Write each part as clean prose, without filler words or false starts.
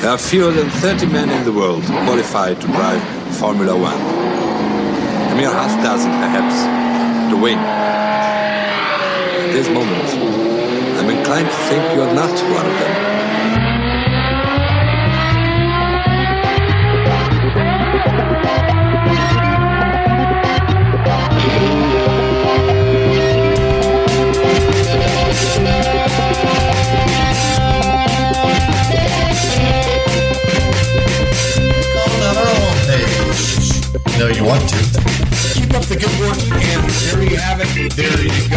There are fewer than 30 men in the world qualified to drive Formula One. A mere half dozen, perhaps, to win. At this moment, I'm inclined to think you are not one of them. No, you want to. Keep up the good work, and there you have it. There you go.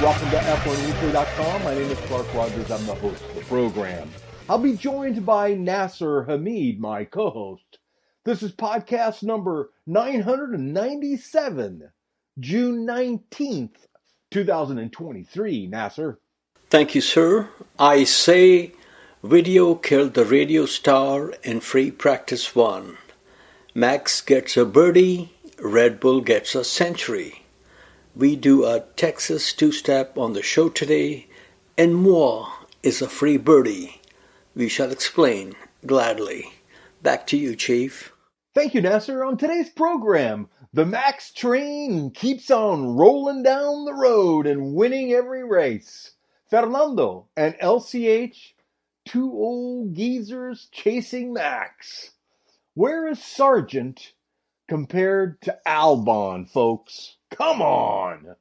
Welcome to F1Weekly.com. My name is Clark Rogers. I'm the host of the program. I'll be joined by Nasser Hamid, my co-host. This is podcast number 997, June 19th, 2023. Nasser. Thank you, sir. I say video killed the radio star in free practice one. Max gets a birdie, Red Bull gets a century. We do a Texas two-step on the show today, and moi is a free birdie. We shall explain gladly. Back to you, Chief. Thank you, Nasser. On today's program, the Max train keeps on rolling down the road and winning every race. Fernando and LCH, two old geezers chasing Max. Where is Sargent compared to Albon, folks? Come on!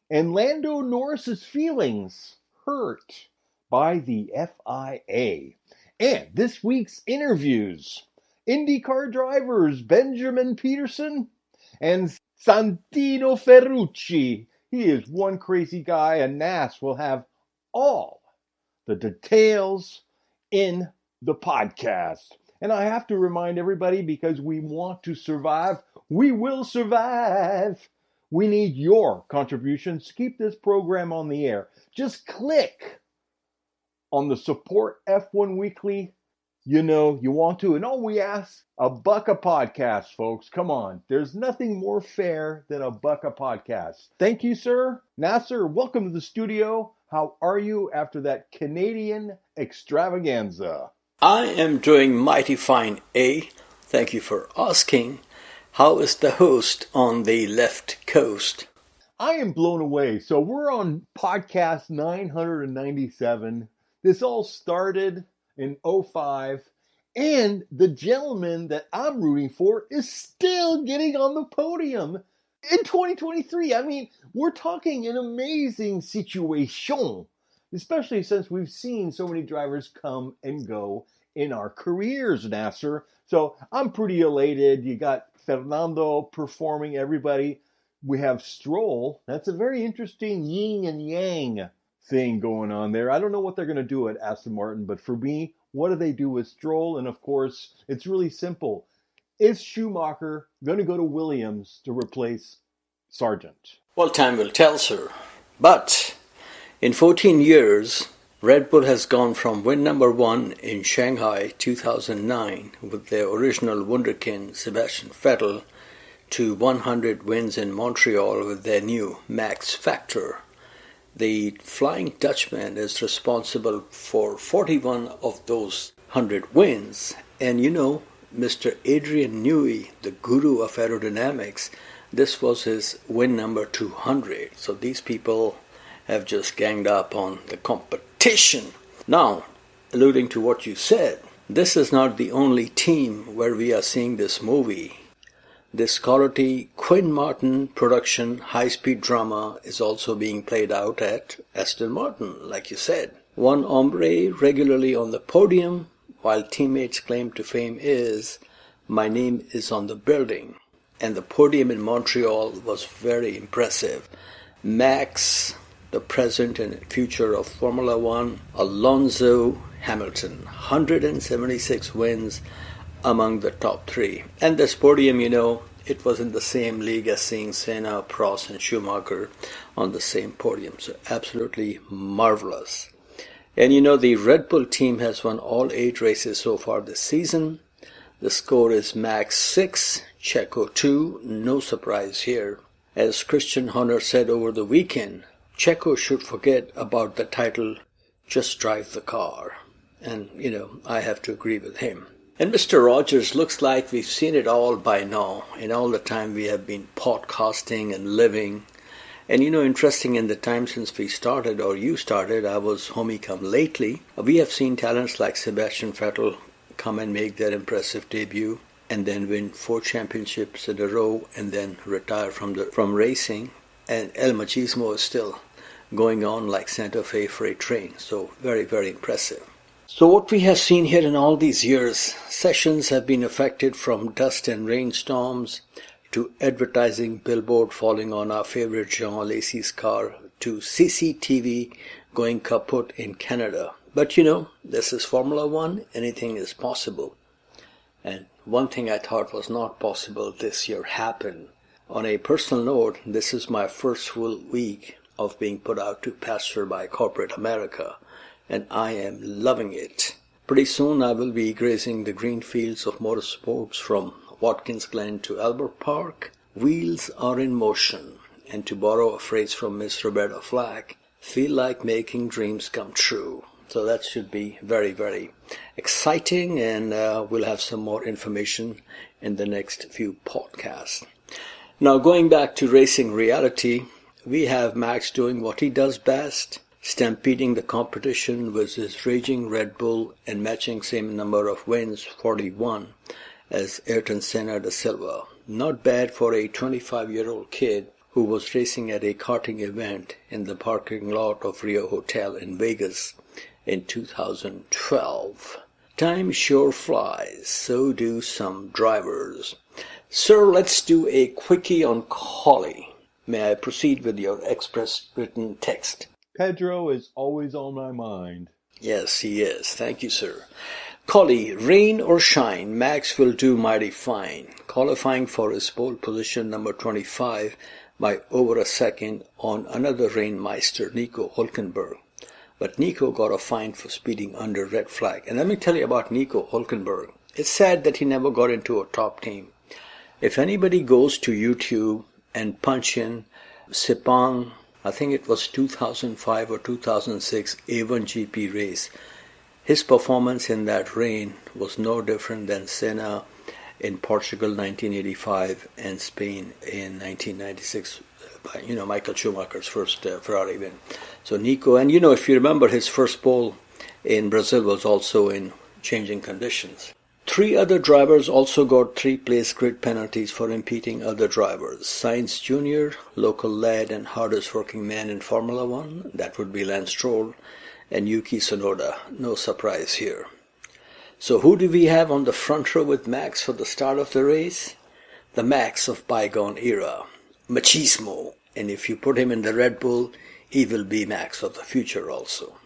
And Lando Norris's feelings hurt by the FIA. And this week's interviews. INDYCAR drivers Benjamin Pedersen and Santino Ferrucci. He is one crazy guy, and Nas will have all the details in the podcast. And I have to remind everybody, because we want to survive, we will survive. We need your contributions to keep this program on the air. Just click on the support F1 Weekly. You know you want to. And all we ask, $1 a podcast, folks. Come on. There's nothing more fair than $1 a podcast. Thank you, sir. Nasser, welcome to the studio. How are you after that Canadian extravaganza? I am doing mighty fine, eh? Thank you for asking. How is the host on the left coast? I am blown away. So we're on podcast 997. This all started in 2005, and the gentleman that I'm rooting for is still getting on the podium in 2023. I mean, we're talking an amazing situation, especially since we've seen so many drivers come and go in our careers, Nasser. So I'm pretty elated. You got Fernando performing, everybody. We have Stroll. That's a very interesting yin and yang thing going on there. I don't know what they're going to do at Aston Martin, but for me, what do they do with Stroll? And of course, it's really simple. Is Schumacher going to go to Williams to replace Sargent? Well, time will tell, sir. But in 14 years, Red Bull has gone from win number 1 in Shanghai 2009 with their original wunderkind Sebastian Vettel to 100 wins in Montreal with their new Max factor. The Flying Dutchman is responsible for 41 of those 100 wins. And you know, Mr. Adrian Newey, the guru of aerodynamics, this was his win number 200. So these people have just ganged up on the competition. Now, alluding to what you said, this is not the only team where we are seeing this movie. This quality Quinn Martin production high-speed drama is also being played out at Aston Martin, like you said. One hombre regularly on the podium, while teammates' claim to fame is, my name is on the building. And the podium in Montreal was very impressive. Max, the present and future of Formula One, Alonso, Hamilton, 176 wins among the top 3. And this podium, you know, it was in the same league as seeing Senna, Prost and Schumacher on the same podium. So absolutely marvelous. And you know, the Red Bull team has won all 8 races so far this season. The score is Max 6, Checo 2, no surprise here. As Christian Horner said over the weekend, Checo should forget about the title, just drive the car. And, I have to agree with him. And Mr. Rogers, looks like we've seen it all by now, in all the time we have been podcasting and living. And interesting, in the time since we started, or you started, I was homie come lately, we have seen talents like Sebastian Vettel come and make their impressive debut, and then win 4 championships in a row, and then retire from racing. And El Machismo is still going on like Santa Fe freight train. So very, very impressive. So what we have seen here in all these years, sessions have been affected from dust and rainstorms to advertising billboard falling on our favorite Jean Lacey's car to CCTV going kaput in Canada. But this is Formula One, anything is possible. And one thing I thought was not possible this year happened. On a personal note, this is my first full week of being put out to pasture by corporate America, and I am loving it. Pretty soon I will be grazing the green fields of motorsports from Watkins Glen to Albert Park. Wheels are in motion, and to borrow a phrase from Miss Roberta Flack, feel like making dreams come true. So that should be very, very exciting, and we'll have some more information in the next few podcasts. Now, going back to racing reality, we have Max doing what he does best, stampeding the competition with his raging Red Bull and matching same number of wins, 41, as Ayrton Senna da Silva. Not bad for a 25-year-old kid who was racing at a karting event in the parking lot of Rio Hotel in Vegas in 2012. Time sure flies, so do some drivers. Sir, let's do a quickie on Collie. May I proceed with your express written text? Pedro is always on my mind. Yes, he is. Thank you, sir. Collie, rain or shine, Max will do mighty fine, qualifying for his pole position number 25 by over a second on another rainmeister, Nico Hülkenberg. But Nico got a fine for speeding under red flag. And let me tell you about Nico Hülkenberg. It's sad that he never got into a top team. If anybody goes to YouTube and punch in Sepang, I think it was 2005 or 2006 A1GP race, his performance in that rain was no different than Senna in Portugal 1985 and Spain in 1996, Michael Schumacher's first Ferrari win. So Nico, and if you remember, his first pole in Brazil was also in changing conditions. 3 other drivers also got 3-place grid penalties for impeding other drivers. Sainz Jr., local lad and hardest working man in Formula One, that would be Lance Stroll, and Yuki Tsunoda. No surprise here. So who do we have on the front row with Max for the start of the race? The Max of bygone era, Machismo. And if you put him in the Red Bull, he will be Max of the future also.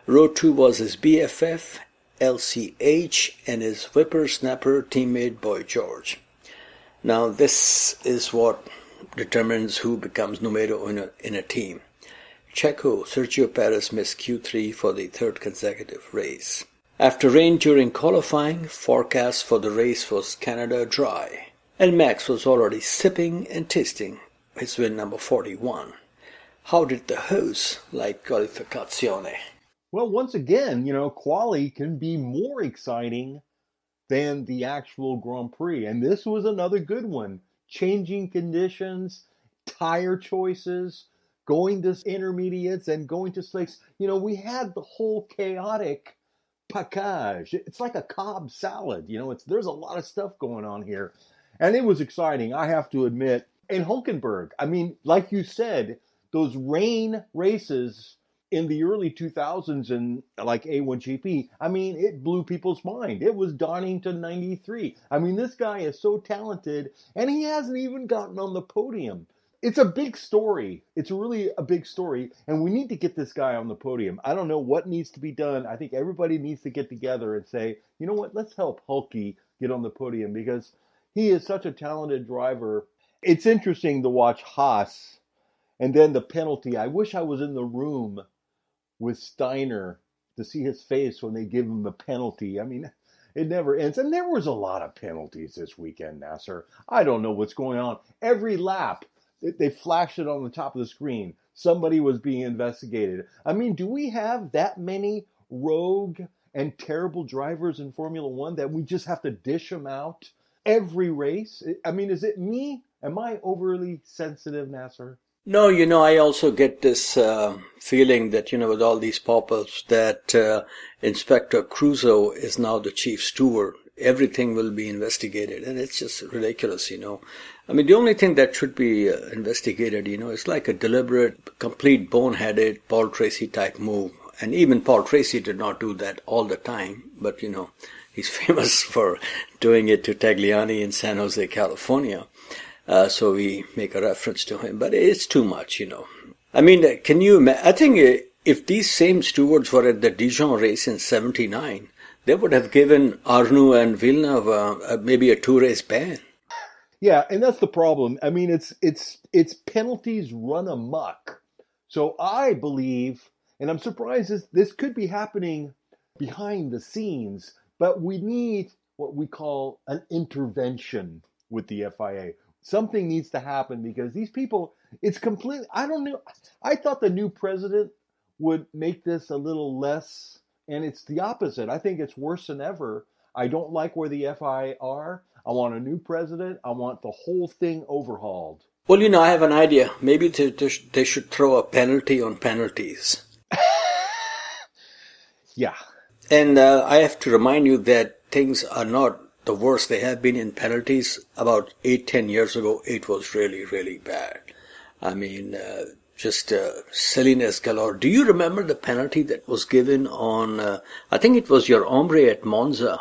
Row 2 was his BFF, LCH, and his whippersnapper teammate Boy George. Now this is what determines who becomes numero uno in a team. Checo, Sergio Perez missed Q3 for the 3rd consecutive race. After rain during qualifying, forecast for the race was Canada dry, and Max was already sipping and tasting his win number 41. How did the host like qualificazione? Well, once again, quali can be more exciting than the actual Grand Prix. And this was another good one. Changing conditions, tire choices, going to intermediates and going to slicks. We had the whole chaotic package. It's like a Cobb salad. There's a lot of stuff going on here. And it was exciting, I have to admit. And Hülkenberg, like you said, those rain races in the early 2000s and like A1GP, it blew people's mind. It was Donington 93. This guy is so talented, and he hasn't even gotten on the podium. It's a big story. It's really a big story, and we need to get this guy on the podium. I don't know what needs to be done. I think everybody needs to get together and say, you know what, let's help Hulky get on the podium, because he is such a talented driver. It's interesting to watch Haas, and then the penalty. I wish I was in the room with Steiner to see his face when they give him the penalty. It never ends. And there was a lot of penalties this weekend, Nasser. I don't know what's going on. Every lap, they flashed it on the top of the screen. Somebody was being investigated. I mean, do we have that many rogue and terrible drivers in Formula One that we just have to dish them out every race? I mean, is it me? Am I overly sensitive, Nasser? No, I also get this feeling that, with all these pop-ups, that Inspector Crusoe is now the chief steward. Everything will be investigated, and it's just ridiculous, I mean, the only thing that should be investigated, is like a deliberate, complete boneheaded Paul Tracy type move. And even Paul Tracy did not do that all the time, but, he's famous for doing it to Tagliani in San Jose, California. So we make a reference to him, but it's too much, I mean, I think if these same stewards were at the Dijon race in '79, they would have given Arnoux and Villeneuve maybe a 2-race ban. Yeah, and that's the problem. I mean, it's penalties run amok. So I believe, and I'm surprised this could be happening behind the scenes, but we need what we call an intervention with the FIA. Something needs to happen because these people, it's completely, I don't know. I thought the new president would make this a little less, and it's the opposite. I think it's worse than ever. I don't like where the FIA are. I want a new president. I want the whole thing overhauled. Well, I have an idea. Maybe they should throw a penalty on penalties. Yeah. And I have to remind you that things are not the worst they have been in penalties. About 8-10 years ago, it was really, really bad. I mean, just silliness galore. Do you remember the penalty that was given on, I think it was your hombre at Monza?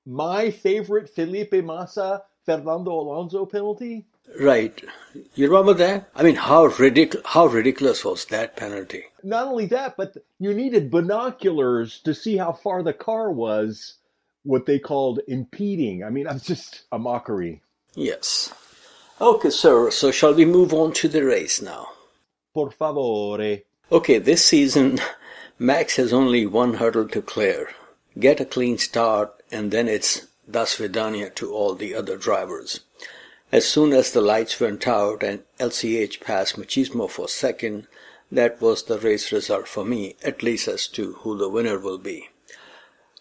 My favorite Felipe Massa, Fernando Alonso penalty? Right. You remember that? I mean, how ridiculous was that penalty? Not only that, but you needed binoculars to see how far the car was, what they called impeding. I mean, that's just a mockery. Yes. Okay, sir. So shall we move on to the race now? Por favore. Okay, this season, Max has only one hurdle to clear. Get a clean start, and then it's das vidania to all the other drivers. As soon as the lights went out and LCH passed Machismo for second, that was the race result for me, at least as to who the winner will be.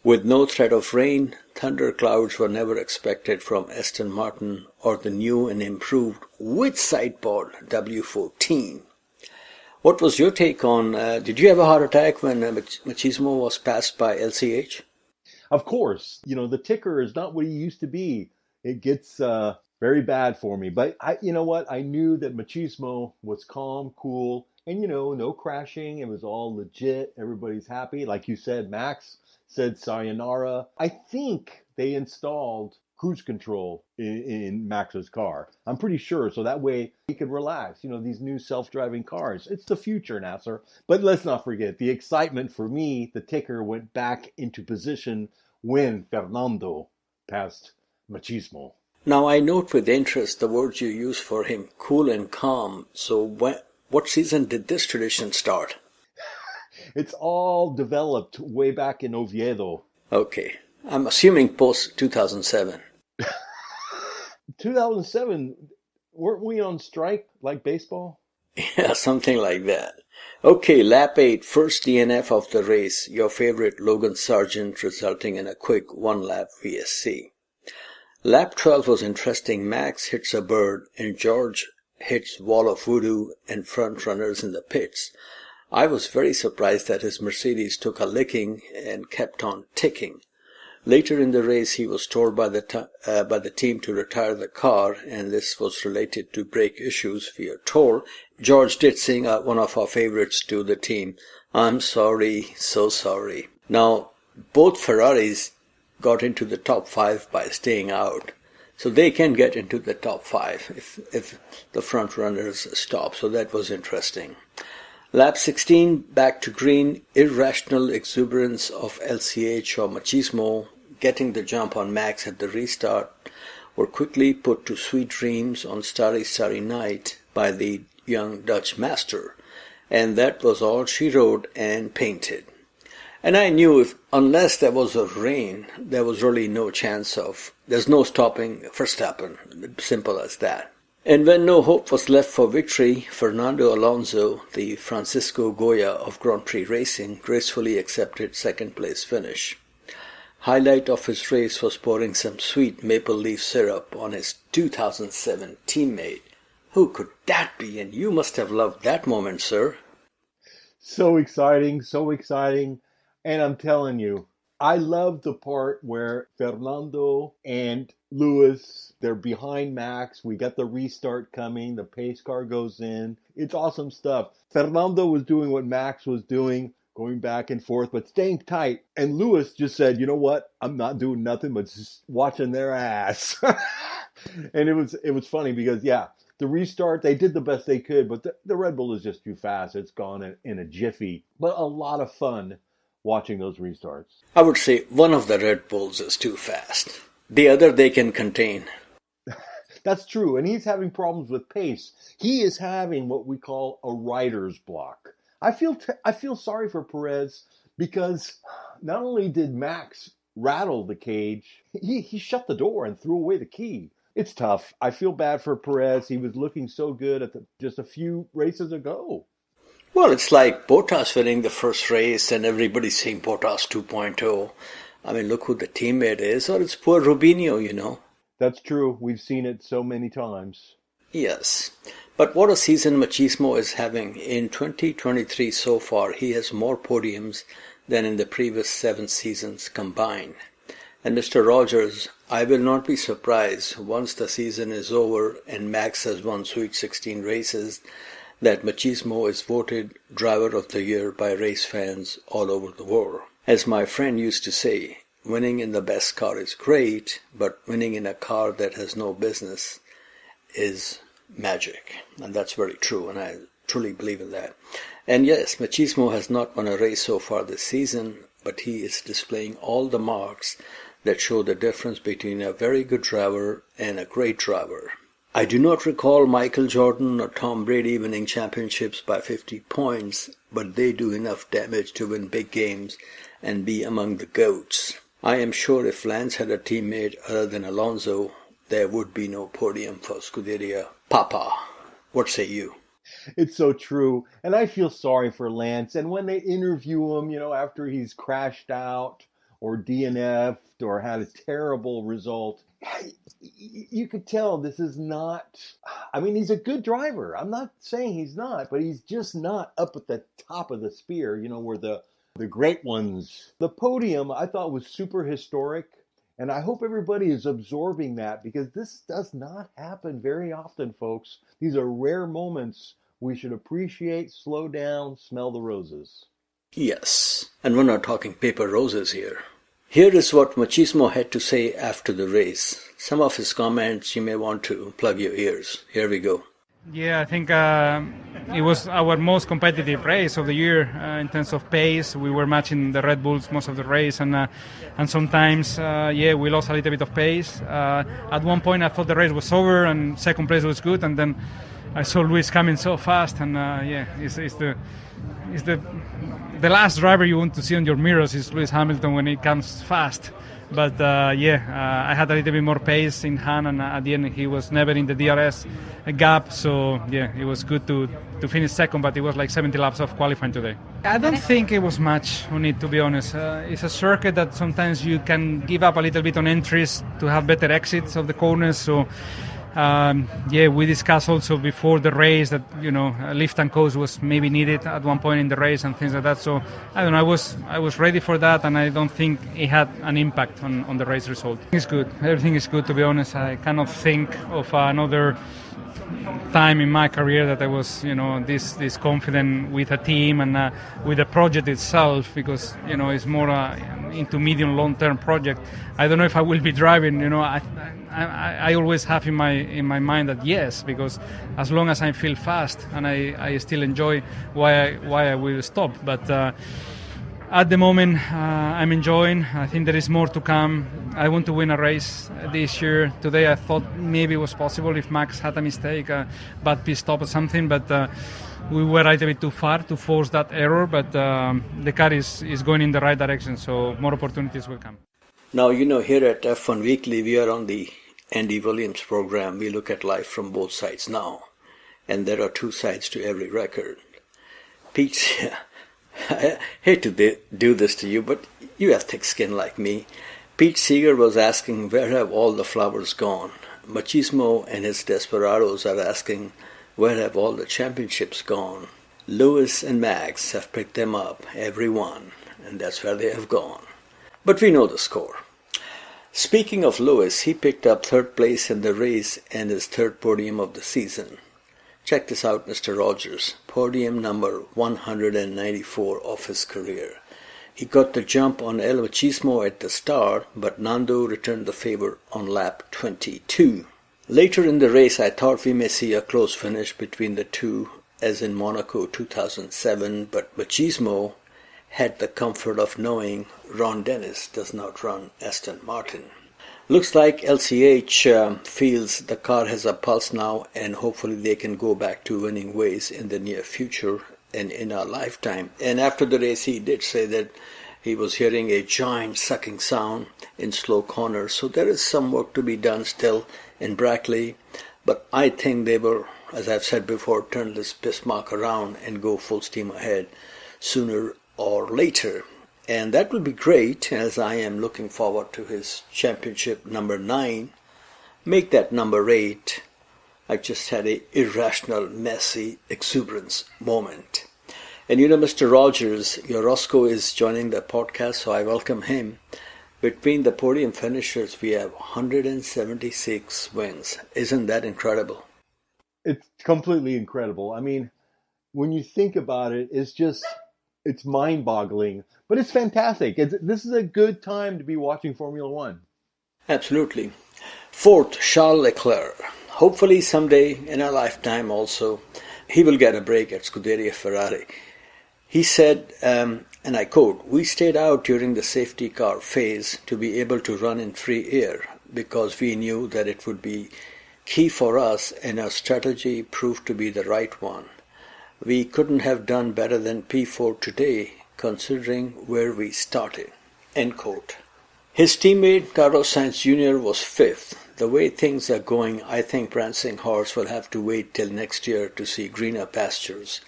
With no threat of rain, thunderclouds were never expected from Aston Martin or the new and improved with sideboard W14. What was your take on, did you have a heart attack when Machismo was passed by LCH? Of course. The ticker is not what he used to be. It gets very bad for me. But you know what? I knew that Machismo was calm, cool, and no crashing. It was all legit. Everybody's happy. Like you said, Max said sayonara. I think they installed cruise control in Max's car. I'm pretty sure. So that way he could relax. These new self-driving cars. It's the future, Nasser. But let's not forget the excitement for me. The ticker went back into position when Fernando passed Machismo. Now I note with interest the words you use for him, cool and calm. So what season did this tradition start? It's all developed way back in Oviedo. Okay. I'm assuming post 2007. 2007, weren't we on strike like baseball? Yeah, something like that. Okay, lap 8, first DNF of the race. Your favorite Logan Sargent, resulting in a quick one-lap VSC. Lap 12 was interesting. Max hits a bird and George hits wall of voodoo and front runners in the pits. I was very surprised that his Mercedes took a licking and kept on ticking. Later in the race, he was told by the team to retire the car, and this was related to brake issues, we are told. George did sing one of our favorites to the team, "I'm sorry, so sorry." Now, both Ferraris got into the top 5 by staying out, so they can get into the top 5 if the front runners stop, so that was interesting. Lap 16, back to green, irrational exuberance of LCH or Machismo, getting the jump on Max at the restart, were quickly put to sweet dreams on Starry Starry Night by the young Dutch master, and that was all she wrote and painted. And I knew unless there was a rain, there was really no chance there's no stopping Verstappen, simple as that. And when no hope was left for victory, Fernando Alonso, the Francisco Goya of Grand Prix racing, gracefully accepted second-place finish. Highlight of his race was pouring some sweet maple leaf syrup on his 2007 teammate. Who could that be? And you must have loved that moment, sir. So exciting, so exciting. And I'm telling you, I love the part where Fernando and Lewis, they're behind Max. We got the restart coming. The pace car goes in. It's awesome stuff. Fernando was doing what Max was doing, going back and forth, but staying tight. And Lewis just said, you know what? I'm not doing nothing but just watching their ass. And it was funny because, yeah, the restart, they did the best they could, but the Red Bull is just too fast. It's gone in a jiffy. But a lot of fun watching those restarts. I would say one of the Red Bulls is too fast. The other they can contain. That's true, and he's having problems with pace. He is having what we call a rider's block. I feel sorry for Perez because not only did Max rattle the cage, he shut the door and threw away the key. It's tough. I feel bad for Perez. He was looking so good at just a few races ago. Well, it's like Bottas winning the first race and everybody saying Bottas 2.0. I mean, look who the teammate is, or it's poor Rubinho, you know. That's true. We've seen it so many times. Yes. But what a season Machismo is having. In 2023 so far, he has more podiums than in the previous 7 seasons combined. And Mr. Rogers, I will not be surprised once the season is over and Max has won Sweet 16 races that Machismo is voted Driver of the Year by race fans all over the world. As my friend used to say, winning in the best car is great, but winning in a car that has no business is magic. And that's very true, and I truly believe in that. And yes, Machismo has not won a race so far this season, but he is displaying all the marks that show the difference between a very good driver and a great driver. I do not recall Michael Jordan or Tom Brady winning championships by 50 points, but they do enough damage to win big games and be among the GOATs. I am sure if Lance had a teammate other than Alonso, there would be no podium for Scuderia Papa. What say you? It's so true. And I feel sorry for Lance. And when they interview him, after he's crashed out or DNF'd or had a terrible result, you could tell this is not, he's a good driver. I'm not saying he's not, but he's just not up at the top of the spear, where the great ones. The podium I thought was super historic, and I hope everybody is absorbing that because this does not happen very often, folks. These are rare moments we should appreciate, slow down, smell the roses. Yes, and we're not talking paper roses here. Here is what Machismo had to say after the race. Some of his comments you may want to plug your ears. Here we go. Yeah, I think it was our most competitive race of the year in terms of pace. We were matching the Red Bulls most of the race, and sometimes, we lost a little bit of pace. At one point, I thought the race was over, and second place was good, and then I saw Luis coming so fast, and the last driver you want to see on your mirrors is Lewis Hamilton when he comes fast. But I had a little bit more pace in hand, and at the end he was never in the DRS gap. So it was good to finish second, but it was like 70 laps of qualifying today. I don't think it was much on it, to be honest. It's a circuit that sometimes you can give up a little bit on entries to have better exits of the corners. So we discussed also before the race that lift and coast was maybe needed at one point in the race and things like that. So I don't know. I was ready for that, and I don't think it had an impact on the race result. It's good. Everything is good, to be honest. I cannot think of another time in my career that I was this confident with a team and with the project itself, because it's more into medium long-term project. I don't know if I will be driving. I always have in my mind that yes, because as long as I feel fast and I still enjoy, why I will stop. But at the moment, I'm enjoying. I think there is more to come. I want to win a race this year. Today I thought maybe it was possible if Max had a mistake, bad pit stop or something, but we were a little bit too far to force that error. But the car is going in the right direction, so more opportunities will come. Now, here at F1 Weekly, we are on the Andy Williams' program, we look at life from both sides now. And there are two sides to every record. Pete, I hate to do this to you, but you have thick skin like me. Pete Seeger was asking, where have all the flowers gone? Machismo and his desperados are asking, where have all the championships gone? Lewis and Max have picked them up, every one, and that's where they have gone. But we know the score. Speaking of Lewis, he picked up third place in the race and his third podium of the season. Check this out, Mr. Rogers. Podium number 194 of his career. He got the jump on El Machismo at the start, but Nando returned the favor on lap 22. Later in the race, I thought we may see a close finish between the two, as in Monaco 2007, but Machismo had the comfort of knowing Ron Dennis does not run Aston Martin. Looks like LCH feels the car has a pulse now, and hopefully they can go back to winning ways in the near future and in our lifetime. And after the race, he did say that he was hearing a giant sucking sound in slow corners. So there is some work to be done still in Brackley. But I think they will, as I've said before, turn this Bismarck around and go full steam ahead sooner or later. And that will be great, as I am looking forward to his championship number 9. Make that number 8. I just had an irrational, messy exuberance moment. And you know, Mr. Rogers, your Roscoe is joining the podcast, so I welcome him. Between the podium finishers, we have 176 wins. Isn't that incredible? It's completely incredible. I mean, when you think about it, it's mind-boggling, but it's fantastic. This is a good time to be watching Formula One. Absolutely. Fourth, Charles Leclerc. Hopefully someday in our lifetime also, he will get a break at Scuderia Ferrari. He said, and I quote, "We stayed out during the safety car phase to be able to run in free air because we knew that it would be key for us, and our strategy proved to be the right one. We couldn't have done better than P4 today, considering where we started." End quote. His teammate Carlos Sainz Jr. was 5th. The way things are going, I think Prancing Horse will have to wait till next year to see greener pastures.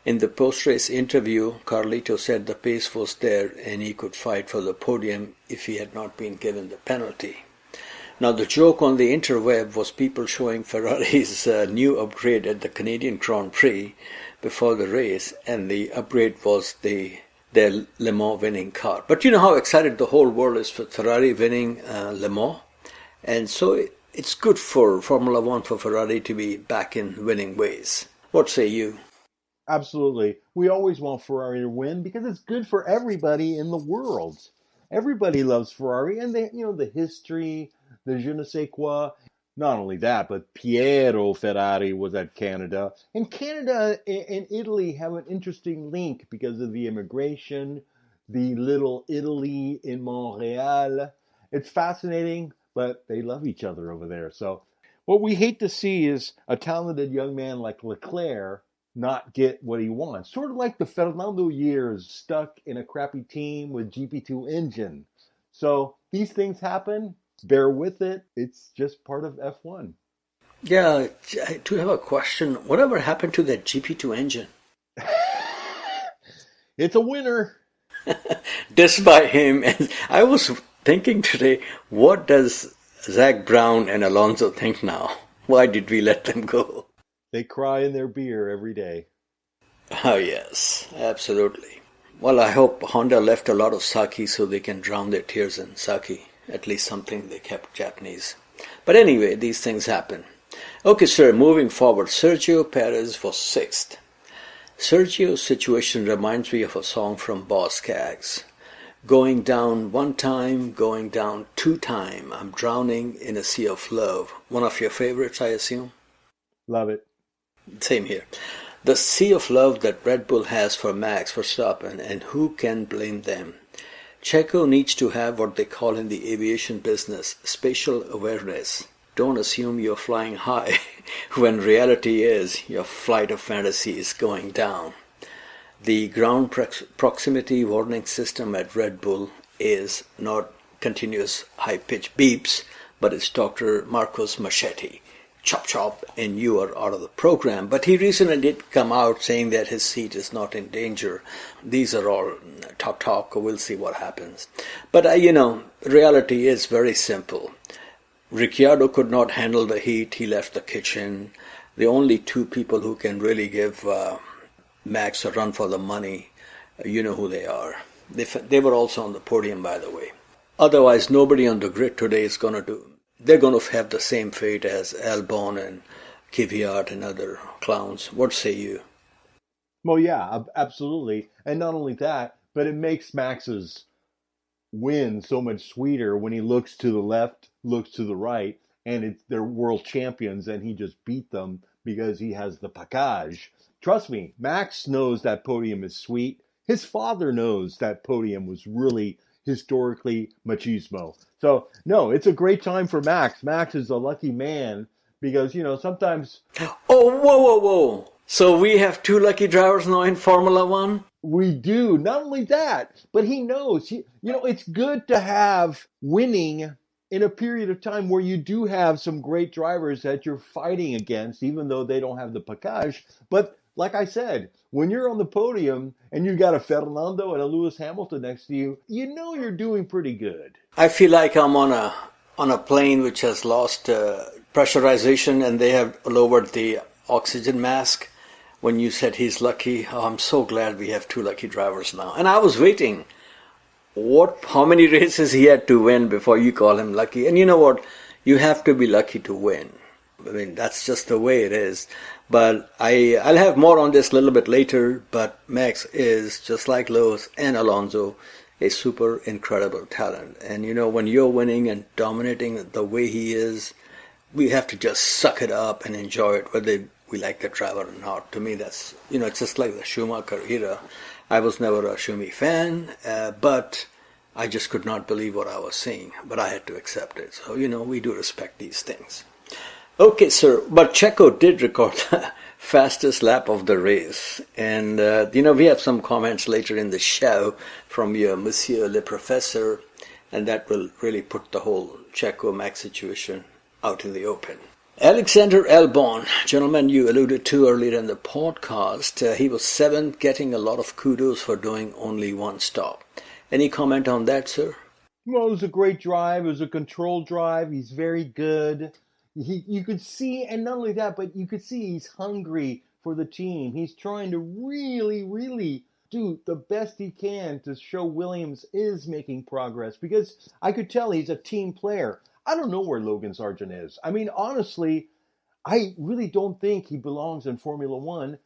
In the post-race interview, Carlito said the pace was there and he could fight for the podium if he had not been given the penalty. Now the joke on the interweb was people showing Ferrari's new upgrade at the Canadian Grand Prix before the race, and the upgrade was their Le Mans winning car. But you know how excited the whole world is for Ferrari winning Le Mans? And so it's good for Formula One, for Ferrari to be back in winning ways. What say you? Absolutely. We always want Ferrari to win because it's good for everybody in the world. Everybody loves Ferrari, and the history, the je ne sais quoi. Not only that, but Piero Ferrari was at Canada. And Canada and Italy have an interesting link because of the immigration, the little Italy in Montreal. It's fascinating, but they love each other over there. So what we hate to see is a talented young man like Leclerc not get what he wants. Sort of like the Fernando years, stuck in a crappy team with GP2 engine. So these things happen. Bear with it. It's just part of F1. Yeah, I do have a question. Whatever happened to that GP2 engine? It's a winner. Despite him. And I was thinking today, what does Zach Brown and Alonso think now? Why did we let them go? They cry in their beer every day. Oh, yes, absolutely. Well, I hope Honda left a lot of sake so they can drown their tears in sake. At least something they kept Japanese. But anyway, these things happen. Okay, sir, moving forward. Sergio Perez was 6th. Sergio's situation reminds me of a song from Boz Scaggs. Going down one time, going down 2 times. I'm drowning in a sea of love. One of your favorites, I assume? Love it. Same here. The sea of love that Red Bull has for Max Verstappen, and who can blame them? Checo needs to have what they call in the aviation business spatial awareness. Don't assume you're flying high when reality is your flight of fantasy is going down. The ground proximity warning system at Red Bull is not continuous high-pitched beeps, but it's Dr. Marcos Machete. Chop chop, and you are out of the program. But he recently did come out saying that his seat is not in danger. These are all talk. We'll see what happens. But reality is very simple. Ricciardo could not handle the heat. He left the kitchen. The only two people who can really give Max a run for the money, you know who they are. They were also on the podium, by the way. Otherwise, nobody on the grid today is going to do. They're going to have the same fate as Albon and Kvyat and other clowns. What say you? Well, yeah, absolutely. And not only that, but it makes Max's win so much sweeter when he looks to the left, looks to the right, and they're world champions, and he just beat them because he has the package. Trust me, Max knows that podium is sweet. His father knows that podium was really historically machismo. So, no, it's a great time for Max. Max is a lucky man because, sometimes... Oh, whoa. So we have two lucky drivers now in Formula One? We do. Not only that, but he knows. It's good to have winning in a period of time where you do have some great drivers that you're fighting against, even though they don't have the package. But like I said, when you're on the podium and you got a Fernando and a Lewis Hamilton next to you, you're doing pretty good. I feel like I'm on a plane which has lost pressurization and they have lowered the oxygen mask. When you said he's lucky, I'm so glad we have two lucky drivers now. And I was waiting. How many races he had to win before you call him lucky? And you know what? You have to be lucky to win. I mean, that's just the way it is. But I'll have more on this a little bit later. But Max is, just like Lewis and Alonso, a super incredible talent. And when you're winning and dominating the way he is, we have to just suck it up and enjoy it, whether we like the driver or not. To me, that's, it's just like the Schumacher era. I was never a Schumi fan, but I just could not believe what I was seeing. But I had to accept it. So, we do respect these things. Okay, sir. But Checo did record the fastest lap of the race. And, we have some comments later in the show from your Monsieur Le Professeur. And that will really put the whole Checo-Max situation out in the open. Alexander Albon, gentlemen, you alluded to earlier in the podcast, he was seventh, getting a lot of kudos for doing only one stop. Any comment on that, sir? Well, it was a great drive. It was a controlled drive. He's very good. You could see, and not only that, but you could see he's hungry for the team. He's trying to really, really do the best he can to show Williams is making progress, because I could tell he's a team player. I don't know where Logan Sargent is. I mean, honestly, I really don't think he belongs in Formula One.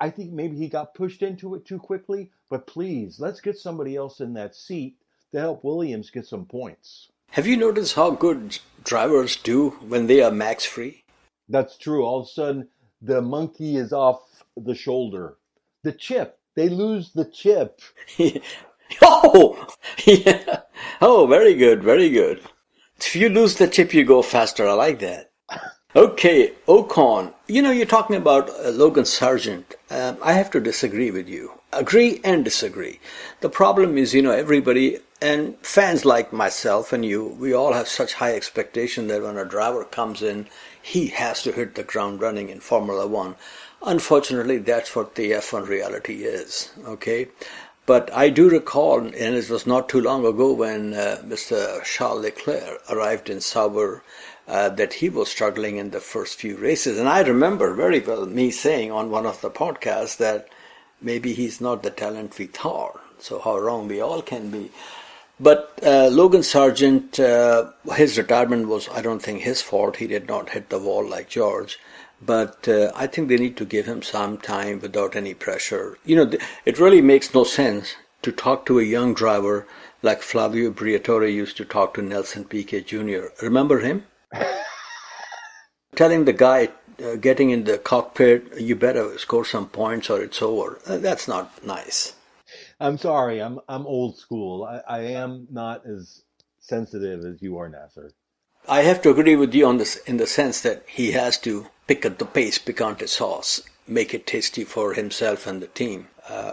I think maybe he got pushed into it too quickly, but please, let's get somebody else in that seat to help Williams get some points. Have you noticed how good drivers do when they are max free? That's true. All of a sudden, the monkey is off the shoulder. The chip. They lose the chip. Oh, yeah. Oh, very good, very good. If you lose the chip, you go faster. I like that. Okay, Ocon. You're talking about Logan Sargent. I have to disagree with you. Agree and disagree. The problem is, everybody and fans like myself and you, we all have such high expectation that when a driver comes in, he has to hit the ground running in Formula One. Unfortunately, that's what the F1 reality is. Okay. But I do recall, and it was not too long ago when Mr. Charles Leclerc arrived in Sauber, that he was struggling in the first few races. And I remember very well me saying on one of the podcasts that maybe he's not the talent we thought. So how wrong we all can be. But Logan Sargent, his retirement was, I don't think, his fault. He did not hit the wall like George. But I think they need to give him some time without any pressure. It really makes no sense to talk to a young driver like Flavio Briatore used to talk to Nelson Piquet Jr. Remember him? Telling the guy getting in the cockpit, you better score some points or it's over. That's not nice. I'm sorry. I'm old school. I am not as sensitive as you are, Nasser. I have to agree with you on this in the sense that he has to pick up the pace, picante sauce, make it tasty for himself and the team.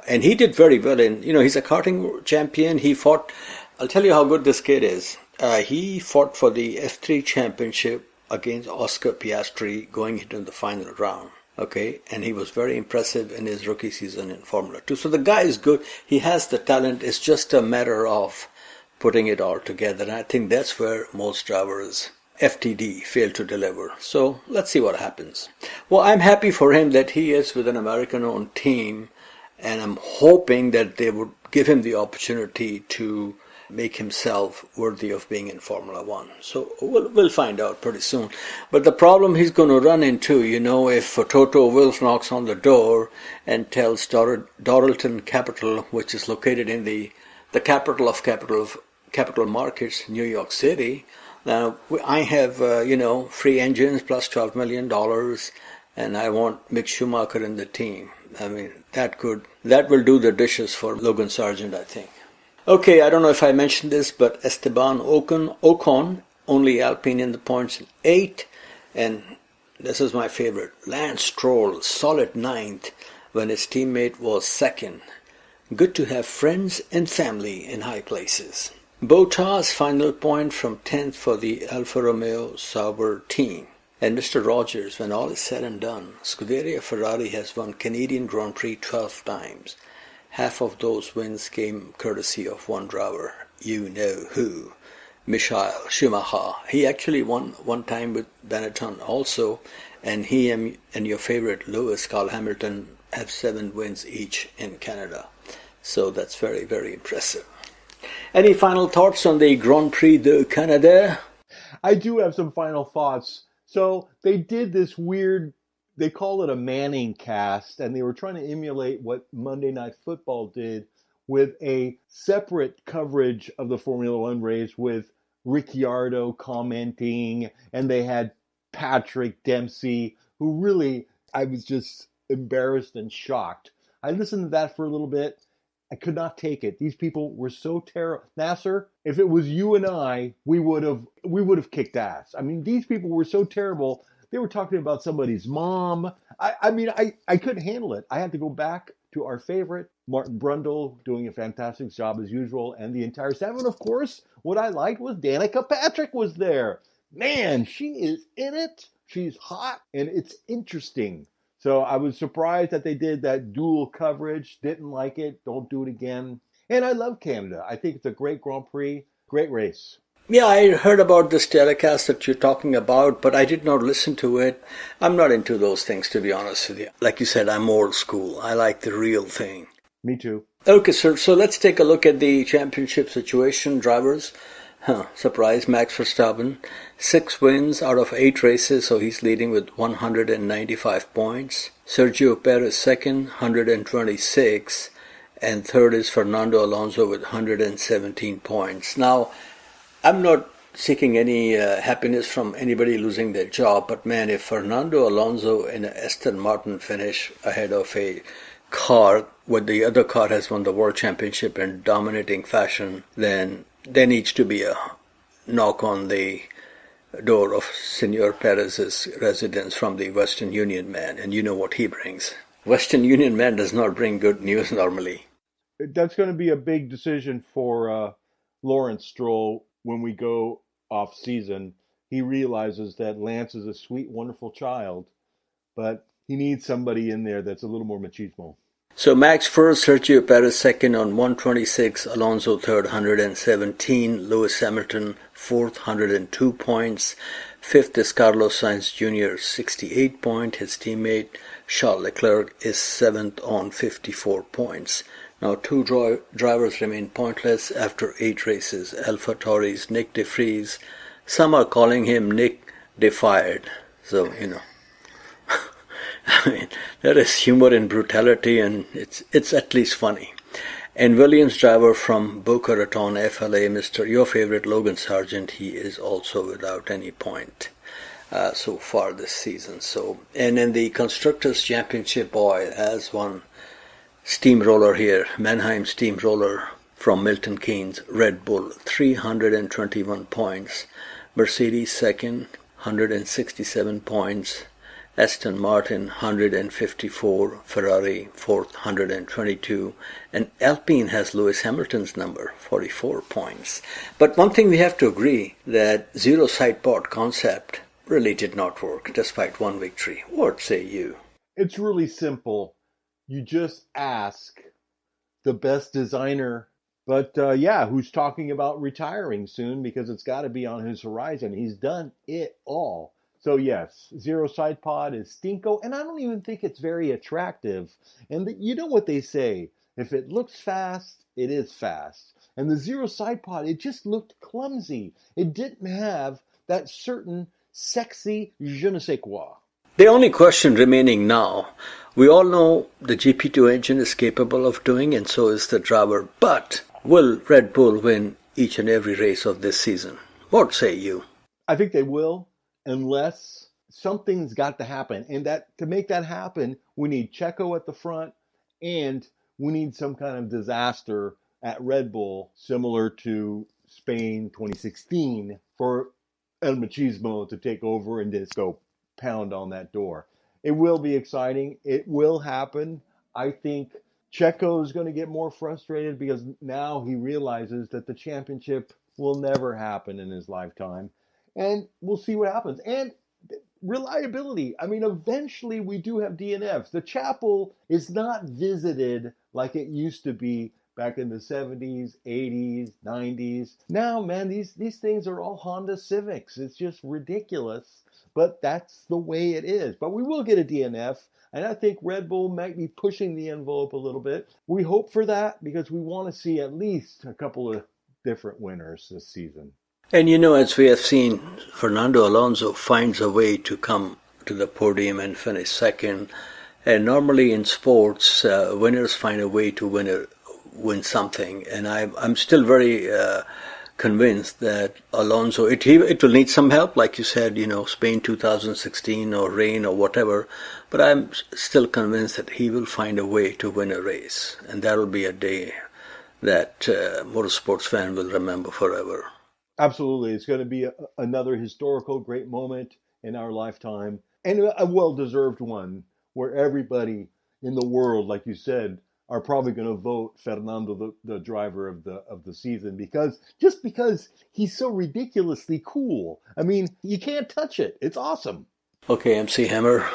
And he did very well he's a karting champion. He fought, I'll tell you how good this kid is. He fought for the F3 championship against Oscar Piastri going into the final round. Okay, and he was very impressive in his rookie season in Formula 2. So the guy is good. He has the talent. It's just a matter of putting it all together. And I think that's where most drivers, FTD, fail to deliver. So let's see what happens. Well, I'm happy for him that he is with an American-owned team, and I'm hoping that they would give him the opportunity to make himself worthy of being in Formula One. So we'll find out pretty soon. But the problem he's going to run into, if Toto Wolff knocks on the door and tells Doralton Capital, which is located in the capital of capital markets, New York City. Now, I have, free engines plus $12 million, and I want Mick Schumacher in the team. I mean, that will do the dishes for Logan Sargent, I think. Okay, I don't know if I mentioned this, but Esteban Ocon, only Alpine in the points in 8, and this is my favorite, Lance Stroll, solid 9th, when his teammate was 2nd. Good to have friends and family in high places. Bottas final point from 10th for the Alfa Romeo Sauber team. And Mr. Rogers, when all is said and done, Scuderia Ferrari has won Canadian Grand Prix 12 times. Half of those wins came courtesy of one driver, you know who, Michael Schumacher. He actually won one time with Benetton also, and he and your favorite Lewis, Carl Hamilton, have 7 wins each in Canada. So that's very, very impressive. Any final thoughts on the Grand Prix de Canada? I do have some final thoughts. So they did this weird, they call it a Manning cast, and they were trying to emulate what Monday Night Football did with a separate coverage of the Formula One race with Ricciardo commenting, and they had Patrick Dempsey, who really, I was just embarrassed and shocked. I listened to that for a little bit. I could not take it. These people were so terrible. Nasser, if it was you and I, we would have kicked ass. I mean, these people were so terrible. They were talking about somebody's mom. I couldn't handle it. I had to go back to our favorite, Martin Brundle, doing a fantastic job as usual, and the entire staff. And of course, what I liked was Danica Patrick was there. Man, she is in it. She's hot, and it's interesting. So I was surprised that they did that dual coverage. Didn't like it. Don't do it again. And I love Canada. I think it's a great Grand Prix. Great race. Yeah, I heard about this telecast that you're talking about, but I did not listen to it. I'm not into those things, to be honest with you. Like you said, I'm old school. I like the real thing. Me too. Okay, sir. So let's take a look at the championship situation. Drivers. Surprise, Max Verstappen. 6 wins out of 8 races, so he's leading with 195 points. Sergio Perez second, 126. And third is Fernando Alonso with 117 points. Now, I'm not seeking any happiness from anybody losing their job, but man, if Fernando Alonso in an Aston Martin finish ahead of a car where the other car has won the World Championship in dominating fashion, then there needs to be a knock on the door of Senor Perez's residence from the Western Union man, and you know what he brings. Western Union man does not bring good news normally. That's going to be a big decision for Lawrence Stroll when we go off season. He realizes that Lance is a sweet, wonderful child, but he needs somebody in there that's a little more machismo. So Max first, Sergio Perez second on 126, Alonso third, 117, Lewis Hamilton fourth, 102 points, fifth is Carlos Sainz Jr., 68 points. His teammate Charles Leclerc is 7th on 54 points. Now 2 drivers remain pointless after 8 races. AlphaTauri's Nick De Vries, some are calling him Nick Defied. So, I mean, there is humor in brutality, and it's at least funny. And Williams driver from Boca Raton, FLA, your favorite Logan Sargent, he is also without any point so far this season. So, and in the Constructors' Championship, boy, has one steamroller here, Mannheim Steamroller from Milton Keynes, Red Bull, 321 points. Mercedes second, 167 points. Aston Martin 154, Ferrari 4th 122, and Alpine has Lewis Hamilton's number, 44 points. But one thing we have to agree, that zero side pod concept really did not work despite one victory. What say you? It's really simple. You just ask the best designer, but who's talking about retiring soon, because it's got to be on his horizon. He's done it all. So yes, zero side pod is stinko, and I don't even think it's very attractive. And you know what they say, if it looks fast, it is fast. And the zero side pod, it just looked clumsy. It didn't have that certain sexy je ne sais quoi. The only question remaining now, we all know the GP2 engine is capable of doing, and so is the driver, but will Red Bull win each and every race of this season? What say you? I think they will, unless something's got to happen. And that to make that happen, we need Checo at the front, and we need some kind of disaster at Red Bull, similar to Spain 2016, for El Machismo to take over and just go pound on that door. It will be exciting. It will happen. I think Checo is going to get more frustrated because now he realizes that the championship will never happen in his lifetime. And we'll see what happens. And reliability. I mean, eventually we do have DNFs. The chapel is not visited like it used to be back in the 70s, 80s, 90s. Now, man, these things are all Honda Civics. It's just ridiculous. But that's the way it is. But we will get a DNF. And I think Red Bull might be pushing the envelope a little bit. We hope for that because we want to see at least a couple of different winners this season. And you know, as we have seen, Fernando Alonso finds a way to come to the podium and finish second. And normally in sports, winners find a way to win something. And I'm still very convinced that Alonso, it will need some help, like you said, you know, Spain 2016 or rain or whatever. But I'm still convinced that he will find a way to win a race. And that will be a day that motorsports fan will remember forever. Absolutely. It's going to be another historical great moment in our lifetime, and a well-deserved one where everybody in the world, like you said, are probably going to vote Fernando the driver of the season because he's so ridiculously cool. I mean, you can't touch it. It's awesome. Okay, MC Hammer,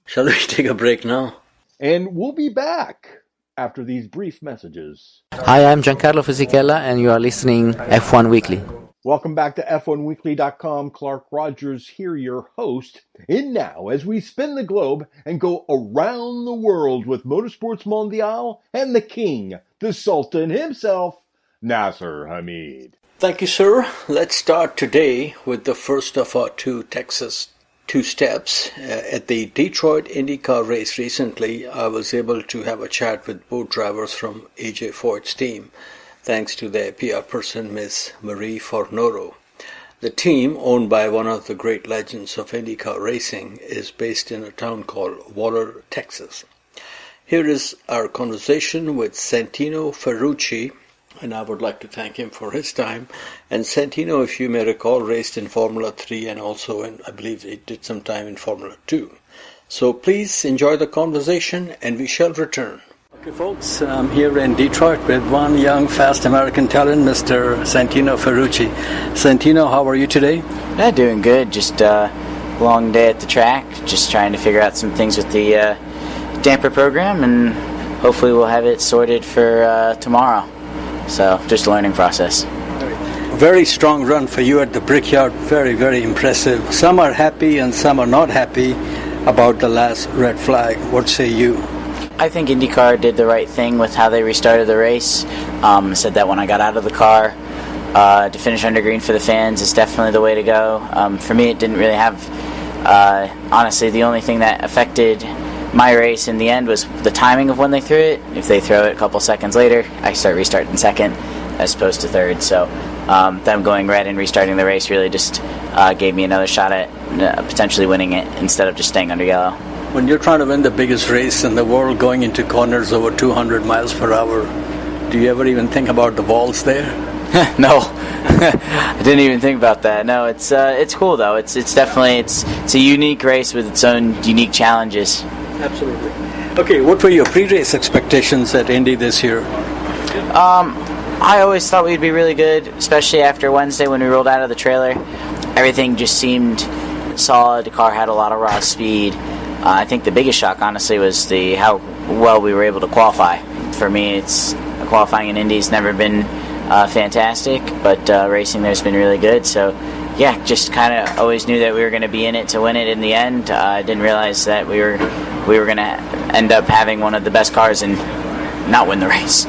shall we take a break now? And we'll be back after these brief messages. Hi, I'm Giancarlo Fisichella, and you are listening F1 Weekly. Welcome back to F1Weekly.com. Clark Rogers here, your host. And now, as we spin the globe and go around the world with Motorsports Mondial and the king, the Sultan himself, Nasser Hamid. Thank you, sir. Let's start today with the first of our two steps. At the Detroit INDYCAR race recently, I was able to have a chat with both drivers from AJ Foyt's team, thanks to their PR person, Ms. Marie Fornoro. The team, owned by one of the great legends of INDYCAR racing, is based in a town called Waller, Texas. Here is our conversation with Santino Ferrucci, and I would like to thank him for his time. And Santino, if you may recall, raced in Formula 3 and also I believe he did some time in Formula 2. So please enjoy the conversation and we shall return. Okay, folks, I'm here in Detroit with one young, fast American talent, Mr. Santino Ferrucci. Santino, how are you today? Yeah, doing good. Just a long day at the track. Just trying to figure out some things with the damper program, and hopefully we'll have it sorted for tomorrow. So, just a learning process. Very strong run for you at the Brickyard. Very, very impressive. Some are happy and some are not happy about the last red flag. What say you? I think INDYCAR did the right thing with how they restarted the race. Said that when I got out of the car, to finish under green for the fans is definitely the way to go. For me, it didn't really have, honestly, the only thing that affected my race in the end was the timing of when they threw it. If they throw it a couple seconds later, I start restarting second as opposed to third. So them going red and restarting the race really just gave me another shot at potentially winning it instead of just staying under yellow. When you're trying to win the biggest race in the world, going into corners over 200 miles per hour, do you ever even think about the walls there? No, I didn't even think about that. No, it's cool though. It's definitely it's a unique race with its own unique challenges. Absolutely. Okay, what were your pre-race expectations at Indy this year? I always thought we'd be really good, especially after Wednesday when we rolled out of the trailer. Everything just seemed solid. The car had a lot of raw speed. I think the biggest shock, honestly, was how well we were able to qualify. For me, qualifying in Indy's never been fantastic, but racing there's been really good. So, yeah, just kind of always knew that we were going to be in it to win it in the end. I didn't realize that we were going to end up having one of the best cars and not win the race.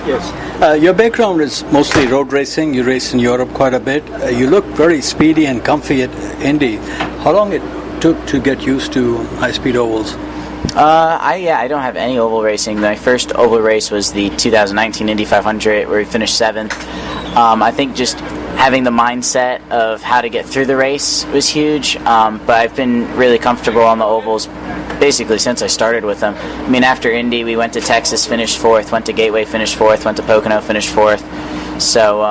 Yes. Your background is mostly road racing. You race in Europe quite a bit. You look very speedy and comfy at Indy. How long it took to get used to high-speed ovals? I don't have any oval racing. My first oval race was the 2019 Indy 500 where we finished 7th. I think just having the mindset of how to get through the race was huge, but I've been really comfortable on the ovals basically since I started with them. I mean, after Indy, we went to Texas, finished 4th, went to Gateway, finished 4th, went to Pocono, finished 4th. So,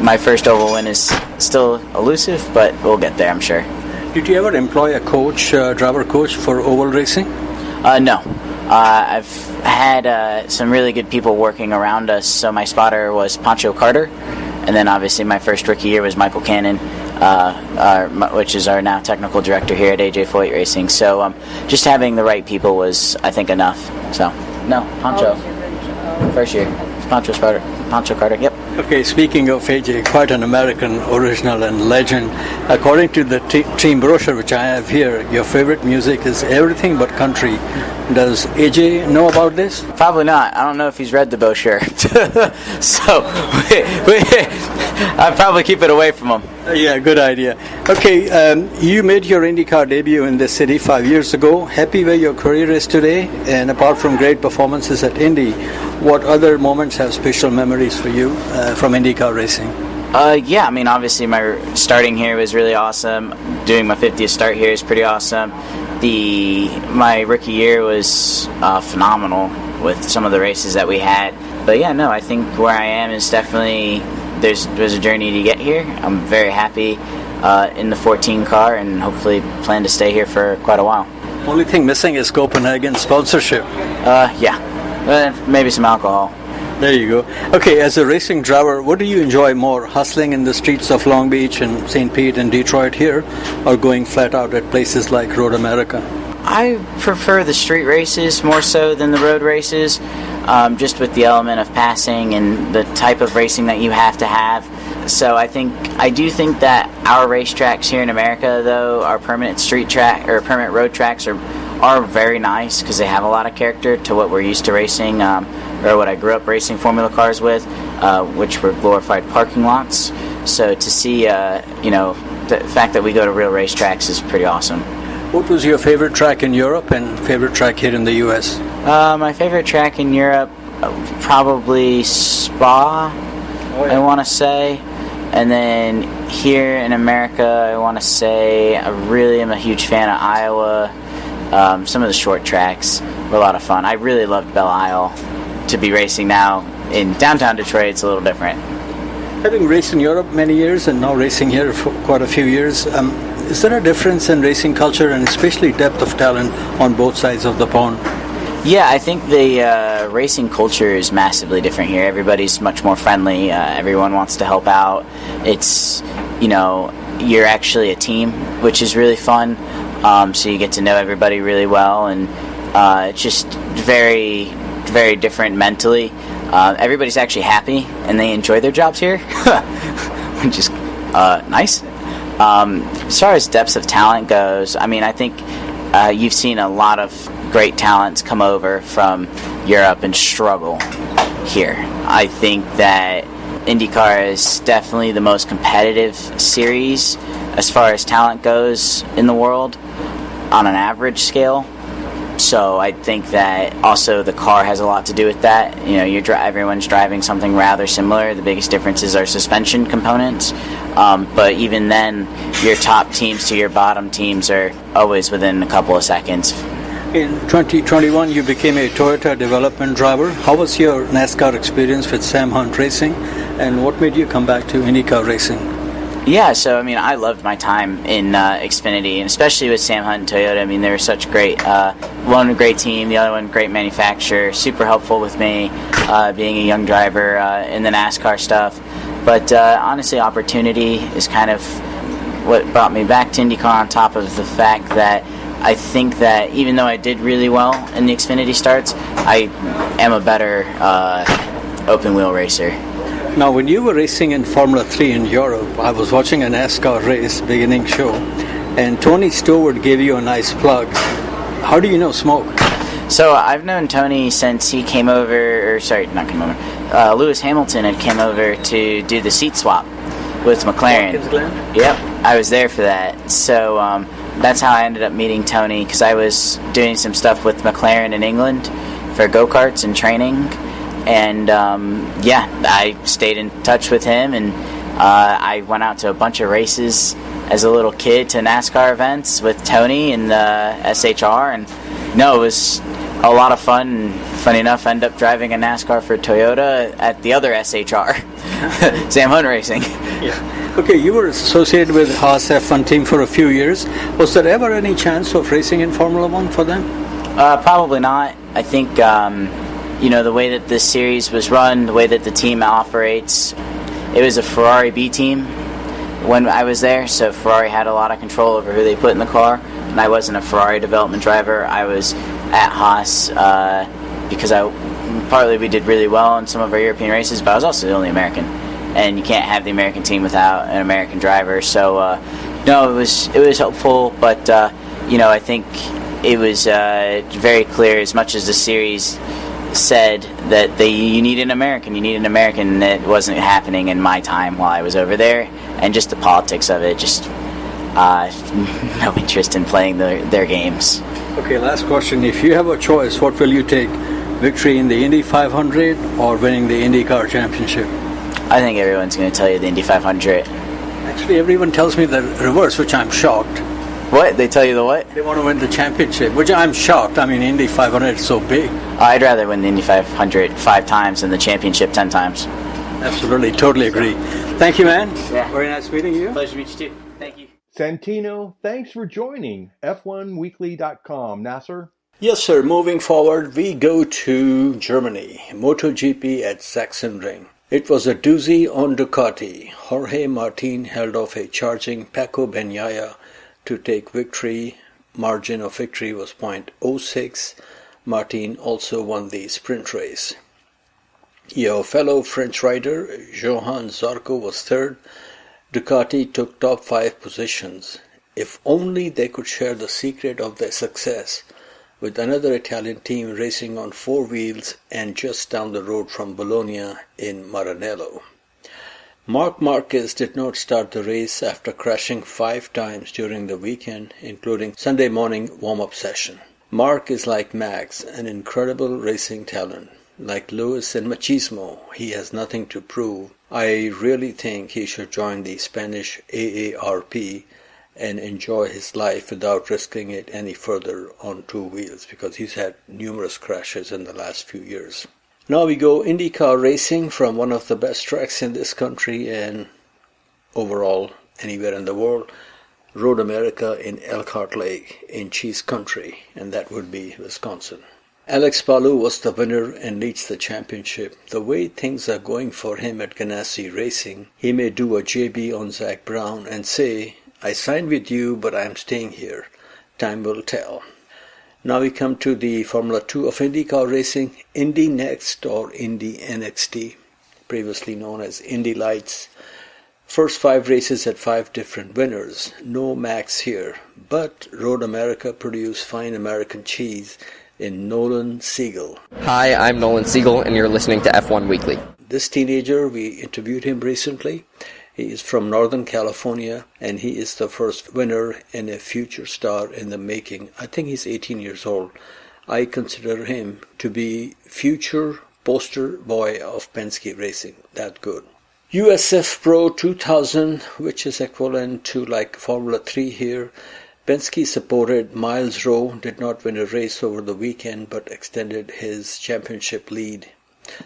my first oval win is still elusive, but we'll get there, I'm sure. Did you ever employ a coach, driver coach for oval racing? No. I've had some really good people working around us. So my spotter was Pancho Carter, and then obviously my first rookie year was Michael Cannon, which is our now technical director here at AJ Foyt Racing. So just having the right people was, I think, enough. So, no, Pancho. First year. Pancho Carter, yep. Okay, speaking of AJ, quite an American original and legend. According to the team brochure which I have here, your favorite music is everything but country. Does AJ know about this? Probably not. I don't know if he's read the brochure. So, I'd probably keep it away from him. Yeah, good idea. Okay, you made your INDYCAR debut in this city 5 years ago. Happy where your career is today? And apart from great performances at Indy, what other moments have special memories for you from INDYCAR racing? Yeah, I mean, obviously my starting here was really awesome. Doing my 50th start here is pretty awesome. My rookie year was phenomenal with some of the races that we had. But yeah, no, I think where I am is definitely there's a journey to get here. I'm very happy in the 14 car and hopefully plan to stay here for quite a while. Only thing missing is Copenhagen sponsorship. Yeah, maybe some alcohol. There you go. Okay, as a racing driver, what do you enjoy more, hustling in the streets of Long Beach and St. Pete and Detroit here, or going flat out at places like Road America? I prefer the street races more so than the road races, just with the element of passing and the type of racing that you have to have. So I do think that our racetracks here in America, though, our permanent street track or permanent road tracks are very nice because they have a lot of character to what we're used to racing, or what I grew up racing Formula cars with, which were glorified parking lots. So to see, the fact that we go to real racetracks is pretty awesome. What was your favorite track in Europe and favorite track here in the U.S.? My favorite track in Europe, probably Spa, I want to say. And then here in America, I want to say I really am a huge fan of Iowa. Some of the short tracks were a lot of fun. I really loved Belle Isle. To be racing now in downtown Detroit, it's a little different. Having raced in Europe many years and now racing here for quite a few years, is there a difference in racing culture and especially depth of talent on both sides of the pond? Yeah, I think the racing culture is massively different here. Everybody's much more friendly. Everyone wants to help out. It's, you're actually a team, which is really fun. So you get to know everybody really well, and it's just very, very different mentally. Everybody's actually happy, and they enjoy their jobs here, which is nice. As far as depths of talent goes, I mean, I think you've seen a lot of great talents come over from Europe and struggle here. I think that INDYCAR is definitely the most competitive series as far as talent goes in the world on an average scale. So I think that also the car has a lot to do with that. Everyone's driving something rather similar. The biggest differences are suspension components. But even then, your top teams to your bottom teams are always within a couple of seconds. In 2021, you became a Toyota development driver. How was your NASCAR experience with Sam Hunt Racing, and what made you come back to INDYCAR racing? Yeah, so I mean, I loved my time in Xfinity, and especially with Sam Hunt and Toyota. I mean, they were such great, one a great team, the other one great manufacturer, super helpful with me being a young driver in the NASCAR stuff. But honestly, opportunity is kind of what brought me back to INDYCAR, on top of the fact that I think that even though I did really well in the Xfinity starts, I am a better open wheel racer. Now, when you were racing in Formula 3 in Europe, I was watching a NASCAR race beginning show, and Tony Stewart gave you a nice plug. How do you know Smoke? So I've known Tony since he came over, Lewis Hamilton had came over to do the seat swap with McLaren. Yep, I was there for that. So that's how I ended up meeting Tony, because I was doing some stuff with McLaren in England for go-karts and training. And I stayed in touch with him, and I went out to a bunch of races as a little kid to NASCAR events with Tony and the SHR, and it was a lot of fun. And funny enough, I ended up driving a NASCAR for Toyota at the other SHR, Sam Hunt Racing. Yeah. Okay, you were associated with Haas F1 team for a few years. Was there ever any chance of racing in Formula 1 for them? Probably not. I think the way that this series was run, the way that the team operates, it was a Ferrari B team when I was there, so Ferrari had a lot of control over who they put in the car, and I wasn't a Ferrari development driver. I was at Haas because partly we did really well in some of our European races, but I was also the only American, and you can't have the American team without an American driver. So it was helpful, but I think it was very clear, as much as the series said that you need an American, and it wasn't happening in my time while I was over there, and just the politics of it, just no interest in playing their games. Okay, last question. If you have a choice, what will you take? Victory in the Indy 500 or winning the INDYCAR championship? I think everyone's going to tell you the Indy 500. Actually, everyone tells me the reverse, which I'm shocked. What? They tell you the what? They want to win the championship, which I'm shocked. I mean, Indy 500 is so big. I'd rather win the Indy 500 5 times than the championship 10 times. Absolutely, totally agree. Thank you, man. Yeah. Very nice meeting you. Pleasure to meet you too. Thank you. Santino, thanks for joining F1Weekly.com. Nasser? Yes, sir. Moving forward, we go to Germany. MotoGP at Sachsenring. It was a doozy on Ducati. Jorge Martin held off a charging Paco Bagnaia to take victory. Margin of victory was .06. Martin also won the sprint race. Your fellow French rider Johann Zarco was third. Ducati took top 5 positions. If only they could share the secret of their success with another Italian team racing on 4 wheels and just down the road from Bologna in Maranello. Marc Marquez did not start the race after crashing 5 times during the weekend, including Sunday morning warm-up session. Marc is like Max, an incredible racing talent. Like Lewis and Machismo, he has nothing to prove. I really think he should join the Spanish AARP and enjoy his life without risking it any further on 2 wheels, because he's had numerous crashes in the last few years. Now we go IndyCar racing from one of the best tracks in this country and overall anywhere in the world, Road America in Elkhart Lake in Cheese Country, and that would be Wisconsin. Alex Palou was the winner and leads the championship. The way things are going for him at Ganassi Racing, he may do a JB on Zach Brown and say, I signed with you, but I'm staying here. Time will tell. Now we come to the Formula 2 of IndyCar racing, Indy Next or Indy NXT, previously known as Indy Lights. First 5 races had 5 different winners. No Max here, but Road America produced fine American cheese in Nolan Siegel. Hi, I'm Nolan Siegel, and you're listening to F1 Weekly. This teenager, we interviewed him recently. He is from Northern California, and he is the first winner and a future star in the making. I think he's 18 years old. I consider him to be future poster boy of Penske Racing. That good. USF Pro 2000, which is equivalent to like Formula 3 here. Penske-supported Miles Rowe did not win a race over the weekend but extended his championship lead.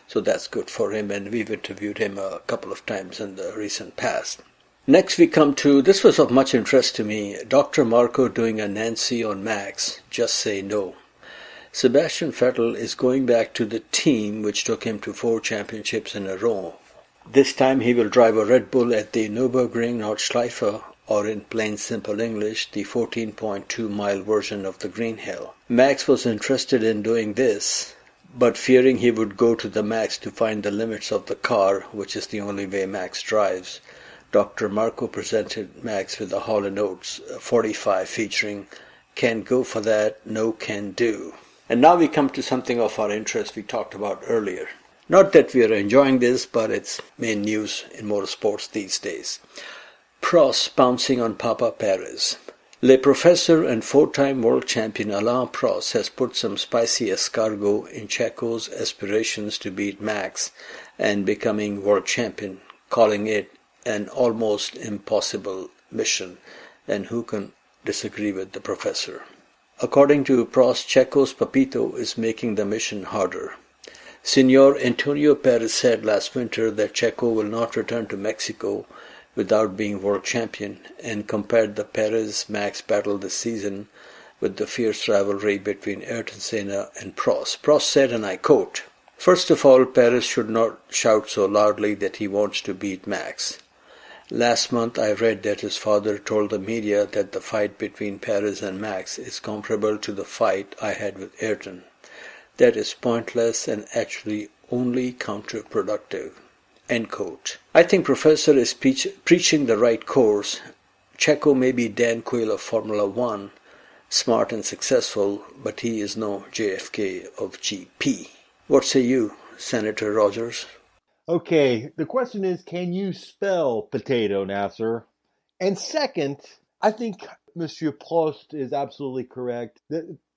So that's good for him, and we've interviewed him a couple of times in the recent past. Next we come to, this was of much interest to me, Dr. Marco doing a Nancy on Max, just say no. Sebastian Vettel is going back to the team which took him to 4 championships in a row. This time he will drive a Red Bull at the Nürburgring Nordschleife, or in plain simple English, the 14.2-mile version of the Green Hill. Max was interested in doing this, but fearing he would go to the Max to find the limits of the car, which is the only way Max drives, Dr. Marco presented Max with a Hall & Oates 45 featuring "Can't Go For That, No Can Do." And now we come to something of our interest we talked about earlier. Not that we are enjoying this, but it's main news in motorsports these days. Prost pouncing on Papa Perez. Le Professor and 4-time world champion Alain Prost has put some spicy escargot in Checo's aspirations to beat Max and becoming world champion, calling it an almost impossible mission, and who can disagree with the Professor? According to Prost, Checo's Papito is making the mission harder. Senor Antonio Perez said last winter that Checo will not return to Mexico without being world champion, and compared the Perez-Max battle this season with the fierce rivalry between Ayrton Senna and Prost. Prost said, and I quote, "First of all, Perez should not shout so loudly that he wants to beat Max. Last month I read that his father told the media that the fight between Perez and Max is comparable to the fight I had with Ayrton. That is pointless and actually only counterproductive." End quote. I think Professor is preaching the right course. Checo may be Dan Quayle of Formula One, smart and successful, but he is no JFK of GP. What say you, Senator Rogers? Okay, the question is, can you spell potato, Nasser? And second, I think Monsieur Prost is absolutely correct.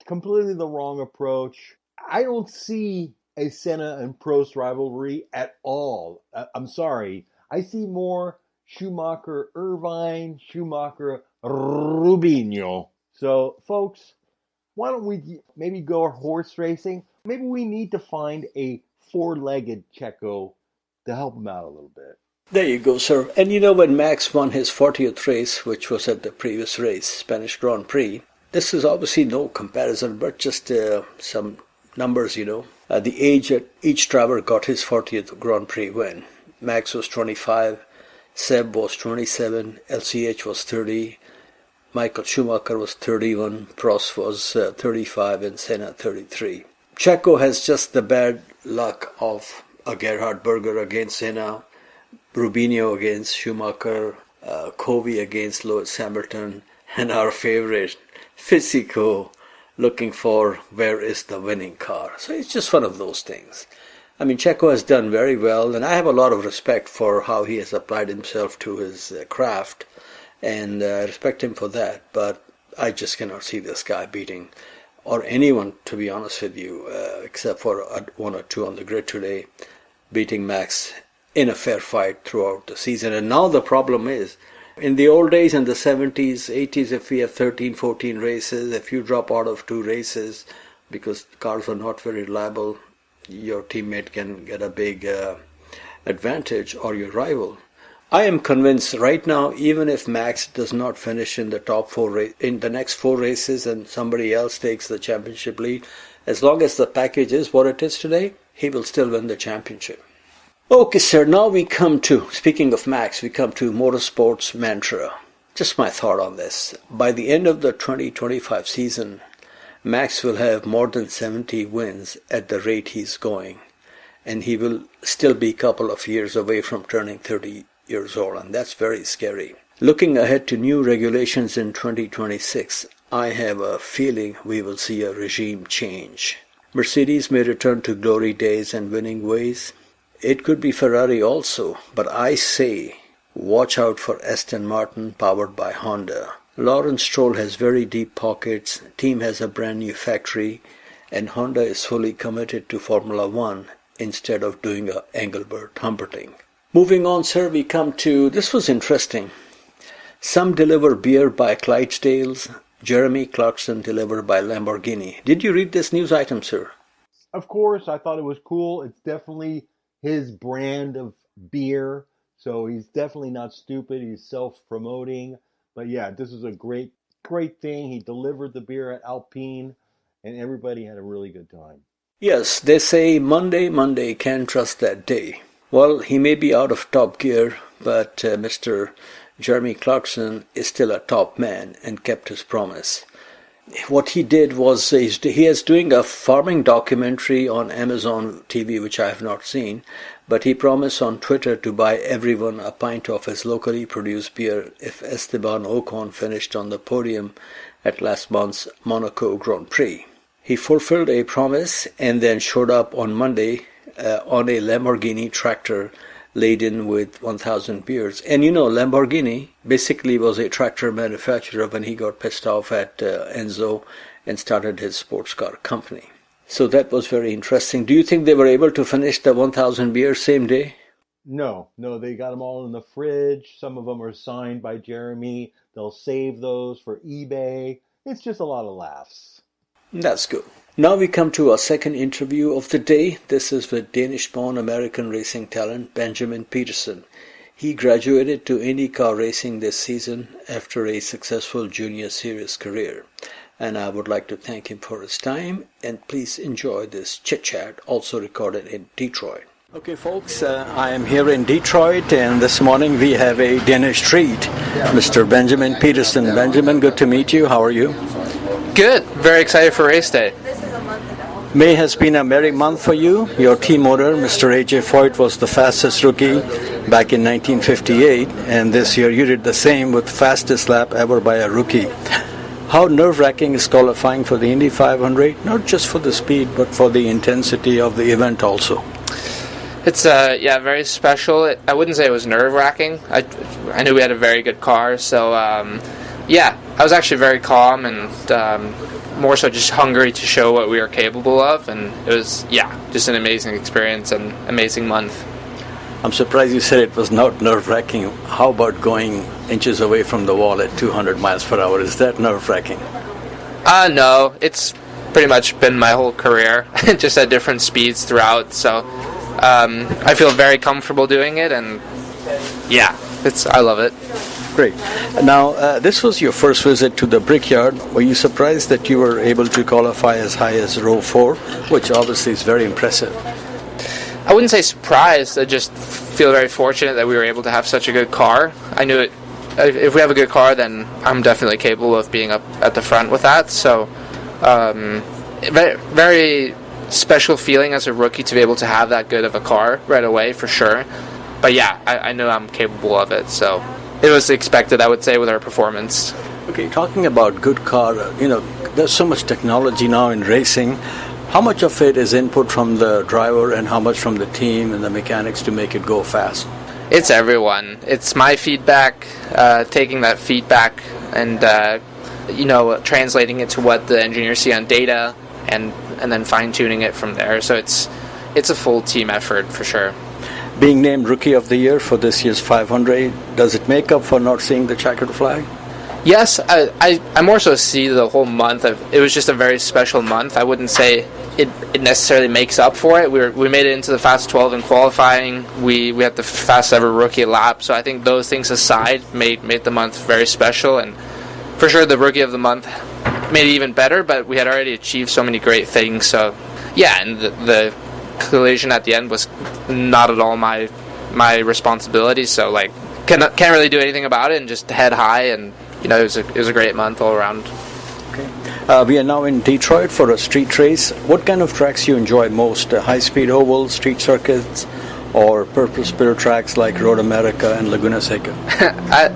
Completely the wrong approach. I don't see a Senna and Prost rivalry at all. I'm sorry. I see more Schumacher-Irvine, Schumacher-Rubinho. So, folks, why don't we maybe go horse racing? Maybe we need to find a 4-legged Checo to help him out a little bit. There you go, sir. And you know, when Max won his 40th race, which was at the previous race, Spanish Grand Prix, this is obviously no comparison, but just some numbers, you know. The age at each driver got his 40th Grand Prix win. Max was 25, Seb was 27, LCH was 30, Michael Schumacher was 31, Prost was 35, and Senna 33. Checo has just the bad luck of a Gerhard Berger against Senna, Rubinho against Schumacher, Covey against Lewis Hamilton, and our favorite, Fisico, looking for where is the winning car. So it's just one of those things. I mean, Checo has done very well, and I have a lot of respect for how he has applied himself to his craft, and I respect him for that, but I just cannot see this guy beating, or anyone, to be honest with you, except for one or two on the grid today, beating Max in a fair fight throughout the season. And now the problem is, in the old days, in the 70s, 80s, if we have 13, 14 races, if you drop out of 2 races because cars are not very reliable, your teammate can get a big advantage, or your rival. I am convinced right now, even if Max does not finish in the top 4 in the next 4 races and somebody else takes the championship lead, as long as the package is what it is today, he will still win the championship. Okay, sir, now we come to, speaking of Max, we come to motorsports mantra. Just my thought on this. By the end of the 2025 season, Max will have more than 70 wins at the rate he's going, and he will still be a couple of years away from turning 30 years old, and that's very scary. Looking ahead to new regulations in 2026, I have a feeling we will see a regime change. Mercedes may return to glory days and winning ways. It could be Ferrari also, but I say watch out for Aston Martin powered by Honda. Lawrence Stroll has very deep pockets, team has a brand new factory, and Honda is fully committed to Formula One instead of doing a Engelbert Humperdinck. Moving on, sir, we come to, this was interesting. Some deliver beer by Clydesdales Jeremy Clarkson delivered by Lamborghini. Did you read this news item, sir? Of course, I thought it was cool. It's definitely his brand of beer, so he's definitely not stupid. He's self-promoting. But yeah, this is a great thing. He delivered the beer at Alpine, and everybody had a really good time. Yes, they say Monday, can't trust that day. Well, he may be out of top gear, but Mr. Jeremy Clarkson is still a top man and kept his promise. What he did was he is doing a farming documentary on Amazon TV, which I have not seen, but he promised on Twitter to buy everyone a pint of his locally produced beer if Esteban Ocon finished on the podium at last month's Monaco Grand Prix. He fulfilled a promise and then showed up on Monday on a Lamborghini tractor laden with 1,000 beers. And you know, Lamborghini basically was a tractor manufacturer when he got pissed off at Enzo and started his sports car company. So that was very interesting. Do you think they were able to finish the 1,000 beers same day? No, they got them all in the fridge. Some of them are signed by Jeremy. They'll save those for eBay. It's just a lot of laughs. That's good. Now we come to our second interview of the day. This is with Danish-born American racing talent Benjamin Pedersen. He graduated to INDYCAR racing this season after a successful junior series career. And I would like to thank him for his time, and please enjoy this chit-chat, also recorded in Detroit. Okay, folks, I am here in Detroit, and this morning we have a Danish treat, Mr. Benjamin Pedersen. Benjamin, good to meet you. How are you? Good. Very excited for race day. May has been a merry month for you. Your team owner, Mr. A.J. Foyt, was the fastest rookie back in 1958, and this year you did the same with fastest lap ever by a rookie. How nerve-wracking is qualifying for the Indy 500, not just for the speed, but for the intensity of the event also? It's very special. I wouldn't say it was nerve-wracking. I knew we had a very good car, so I was actually very calm and more so just hungry to show what we were capable of, and it was just an amazing experience and amazing month. I'm surprised you said it was not nerve-wracking. How about going inches away from the wall at 200 miles per hour? Is that nerve-wracking? No, it's pretty much been my whole career, just at different speeds throughout, so I feel very comfortable doing it, and I love it. Great. Now, this was your first visit to the Brickyard. Were you surprised that you were able to qualify as high as row 4, which obviously is very impressive? I wouldn't say surprised. I just feel very fortunate that we were able to have such a good car. I knew it. If we have a good car, then I'm definitely capable of being up at the front with that. So, very, very special feeling as a rookie to be able to have that good of a car right away, for sure. But I know I'm capable of it. So it was expected, I would say, with our performance. Okay, talking about good car, there's so much technology now in racing. How much of it is input from the driver and how much from the team and the mechanics to make it go fast? It's everyone. It's my feedback, taking that feedback and translating it to what the engineers see on data and then fine-tuning it from there. So it's a full team effort for sure. Being named Rookie of the Year for this year's 500, does it make up for not seeing the checkered flag? Yes, I more so see the whole month. It was just a very special month. I wouldn't say it necessarily makes up for it. We made it into the Fast 12 in qualifying. We had the fastest ever rookie lap. So I think those things aside made the month very special. And for sure the Rookie of the Month made it even better, but we had already achieved so many great things. So and the collision at the end was not at all my responsibility. So can't really do anything about it and just head high, and it was a great month all around. Okay. We are now in Detroit for a street race. What kind of tracks you enjoy most? High-speed ovals, street circuits, or purpose-built tracks like Road America and Laguna Seca?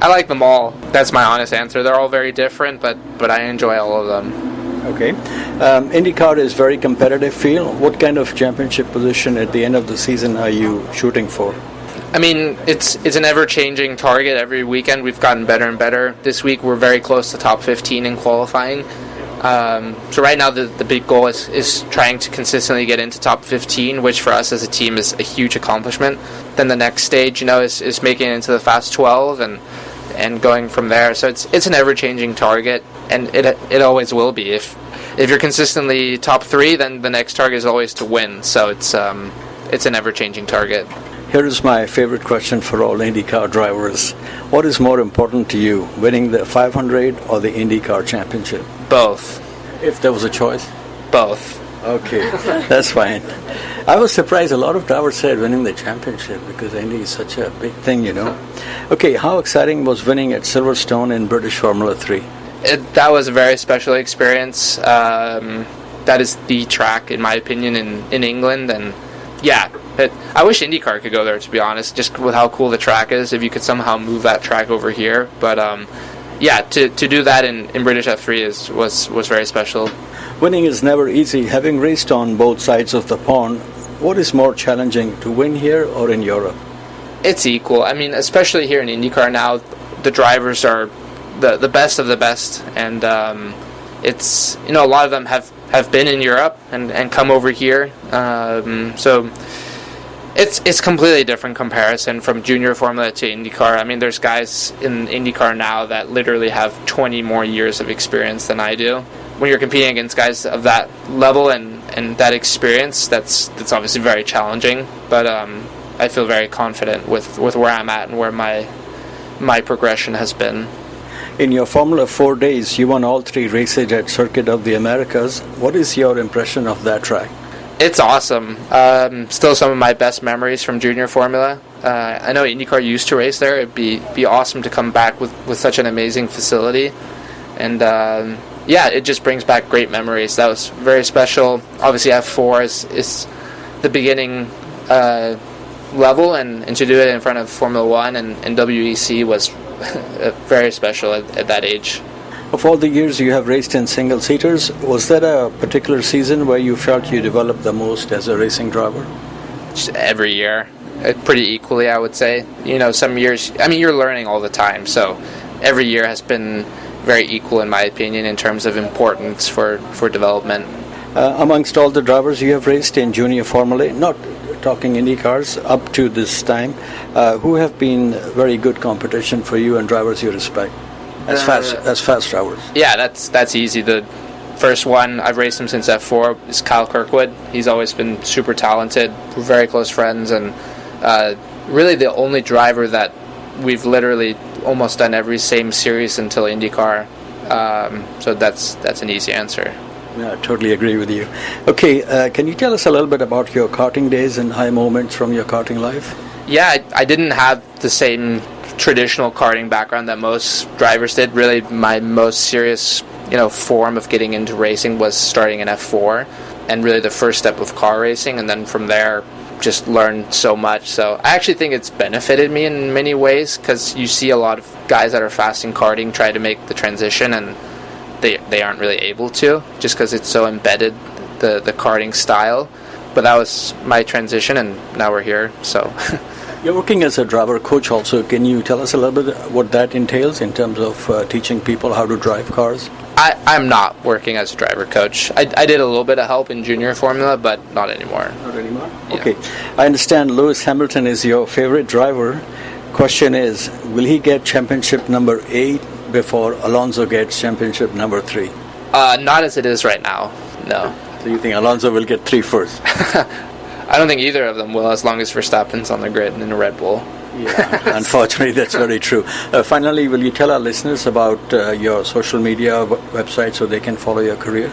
I like them all. That's my honest answer. They're all very different, but I enjoy all of them. Okay. IndyCar is very competitive field. What kind of championship position at the end of the season are you shooting for? I mean, it's an ever-changing target. Every weekend we've gotten better and better. This week we're very close to top 15 in qualifying. So right now the big goal is trying to consistently get into top 15, which for us as a team is a huge accomplishment. Then the next stage, is making it into the Fast 12, and and going from there. So it's an ever-changing target, and it always will be. If you're consistently top 3, then the next target is always to win. So it's an ever-changing target. Here is my favorite question for all IndyCar drivers. What is more important to you, winning the 500 or the IndyCar championship? Both. If there was a choice? Both. Okay, that's fine. I was surprised a lot of drivers said winning the championship because Indy is such a big thing, you know. Okay, how exciting was winning at Silverstone in British Formula 3? That was a very special experience. That is the track, in my opinion, in England, and yeah, I wish IndyCar could go there, to be honest, just with how cool the track is, if you could somehow move that track over here. But yeah, to do that in British F3 was very special. Winning is never easy. Having raced on both sides of the pond, what is more challenging, to win here or in Europe? It's equal. I mean, especially here in IndyCar now, the drivers are the best of the best, and it's, you know, a lot of them have been in Europe and come over here, so it's completely different comparison from junior Formula to IndyCar. I mean, there's guys in IndyCar now that literally have 20 more years of experience than I do. When you're competing against guys of that level and that experience, that's obviously very challenging, but I feel very confident with where I'm at and where my progression has been. In your Formula 4 days, you won all 3 races at Circuit of the Americas. What is your impression of that track? It's awesome. Still some of my best memories from junior Formula. I know IndyCar used to race there. It'd be awesome to come back with such an amazing facility. And yeah, it just brings back great memories. That was very special. Obviously F4 is the beginning level, and to do it in front of Formula 1 and WEC was very special at that age. Of all the years you have raced in single-seaters, was there a particular season where you felt you developed the most as a racing driver? Just every year, pretty equally, I would say. You know, some years, I mean, you're learning all the time, so every year has been very equal, in my opinion, in terms of importance for development. Amongst all the drivers you have raced in junior Formula, not talking IndyCars, up to this time, who have been very good competition for you and drivers you respect? As fast drivers. Yeah, that's easy. The first one, I've raced him since F4, is Kyle Kirkwood. He's always been super talented. We're very close friends, and really the only driver that we've literally almost done every same series until IndyCar. So that's an easy answer. Yeah, I totally agree with you. Okay, can you tell us a little bit about your karting days and high moments from your karting life? Yeah, I didn't have the same traditional karting background that most drivers did. Really, my most serious, form of getting into racing was starting in F4, and really the first step of car racing, and then from there just learned so much. So I actually think it's benefited me in many ways, because you see a lot of guys that are fast in karting try to make the transition, and they aren't really able to, just because it's so embedded, the karting style. But that was my transition, and now we're here. So you're working as a driver coach also. Can you tell us a little bit what that entails in terms of teaching people how to drive cars? I'm not working as a driver coach. I did a little bit of help in junior Formula, but not anymore. Not anymore? Yeah. Okay. I understand Lewis Hamilton is your favorite driver. Question is, will he get championship number 8 before Alonso gets championship number 3? Not as it is right now, no. So you think Alonso will get 3 first? I don't think either of them will, as long as Verstappen's on the grid in a Red Bull. Yeah, unfortunately, that's very true. Finally, will you tell our listeners about your social media website so they can follow your career?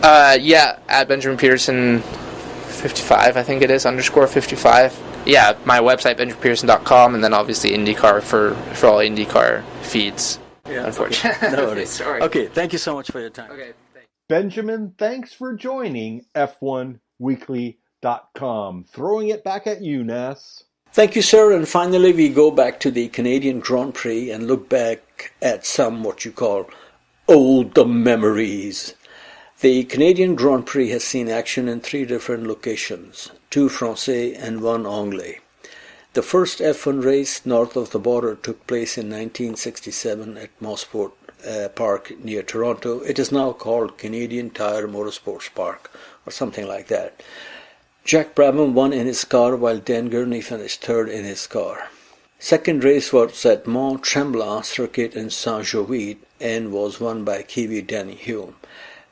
Yeah, at Benjamin Peterson 55, I think it is, _55. Yeah, my website, benjaminpeterson.com, and then obviously IndyCar for all IndyCar feeds. Yeah, unfortunately. Okay. No worries. Sorry. Okay, thank you so much for your time. Okay. Benjamin, thanks for joining F1Weekly.com. Throwing it back at you, Nas. Thank you, sir. And finally, we go back to the Canadian Grand Prix and look back at some what you call old memories. The Canadian Grand Prix has seen action in 3 different locations, 2 Francais and 1 Anglais. The first F1 race north of the border took place in 1967 at Mosport Park near Toronto. It is now called Canadian Tire Motorsports Park or something like that. Jack Brabham won in his car while Dan Gurney finished 3rd in his car. Second race was at Mont Tremblant circuit in Saint-Jovite and was won by Kiwi Danny Hulme.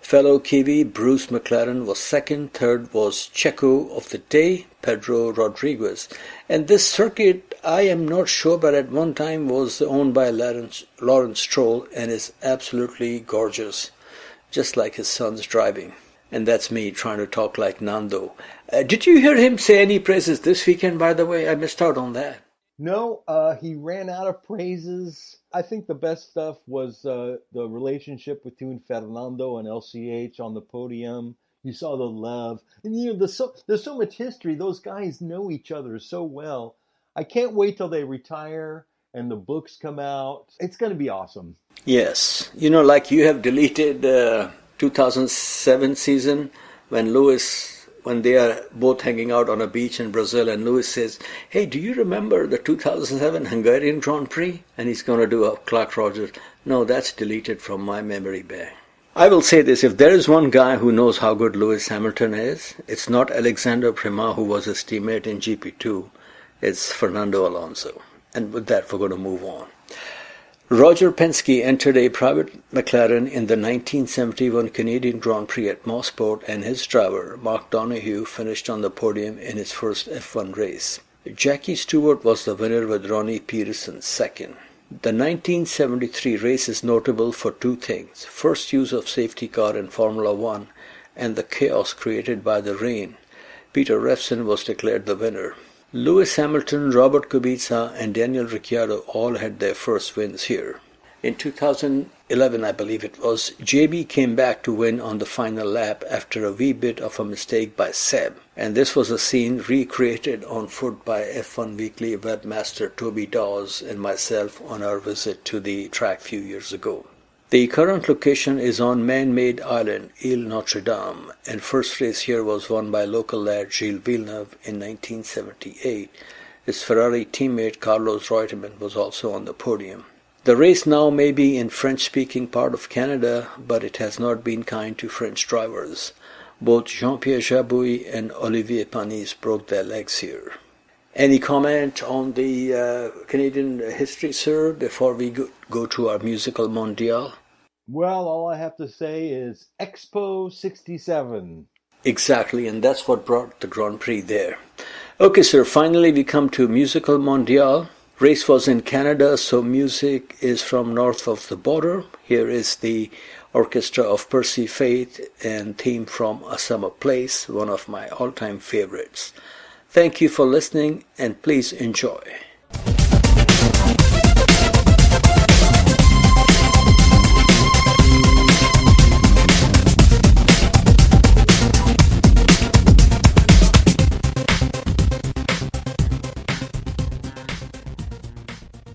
Fellow Kiwi Bruce McLaren was second. Third was Checo of the day, Pedro Rodriguez. And this circuit, I am not sure, but at one time was owned by Lawrence Stroll and is absolutely gorgeous, just like his son's driving. And that's me trying to talk like Nando. Did you hear him say any praises this weekend, by the way? I missed out on that. No, he ran out of praises. I think the best stuff was the relationship between Fernando and LCH on the podium. You saw the love. And there's so much history. Those guys know each other so well. I can't wait till they retire and the books come out. It's going to be awesome. Yes. Like you have deleted 2007 season when they are both hanging out on a beach in Brazil, and Lewis says, "Hey, do you remember the 2007 Hungarian Grand Prix?" And he's going to do a Clark Rogers. No, that's deleted from my memory bank. I will say this, if there is one guy who knows how good Lewis Hamilton is, it's not Alexander Prima, who was his teammate in GP2. It's Fernando Alonso. And with that, we're going to move on. Roger Penske entered a private McLaren in the 1971 Canadian Grand Prix at Mosport, and his driver, Mark Donohue, finished on the podium in his first F1 race. Jackie Stewart was the winner with Ronnie Peterson second. The 1973 race is notable for two things: first use of safety car in Formula One and the chaos created by the rain. Peter Revson was declared the winner. Lewis Hamilton, Robert Kubica, and Daniel Ricciardo all had their first wins here. In 2011, I believe it was, JB came back to win on the final lap after a wee bit of a mistake by Seb. And this was a scene recreated on foot by F1Weekly webmaster Toby Dawes and myself on our visit to the track few years ago. The current location is on man-made island, Ile Notre Dame, and first race here was won by local lad Gilles Villeneuve in 1978. His Ferrari teammate Carlos Reutemann was also on the podium. The race now may be in French-speaking part of Canada, but it has not been kind to French drivers. Both Jean-Pierre Jabouille and Olivier Panis broke their legs here. Any comment on the Canadian history, sir, before we go to our musical Mondial? Well, all I have to say is Expo 67. Exactly, and that's what brought the Grand Prix there. Okay, sir, finally we come to musical Mondial. Race was in Canada, so music is from north of the border. Here is the orchestra of Percy Faith and theme from A Summer Place, one of my all-time favorites. Thank you for listening, and please enjoy.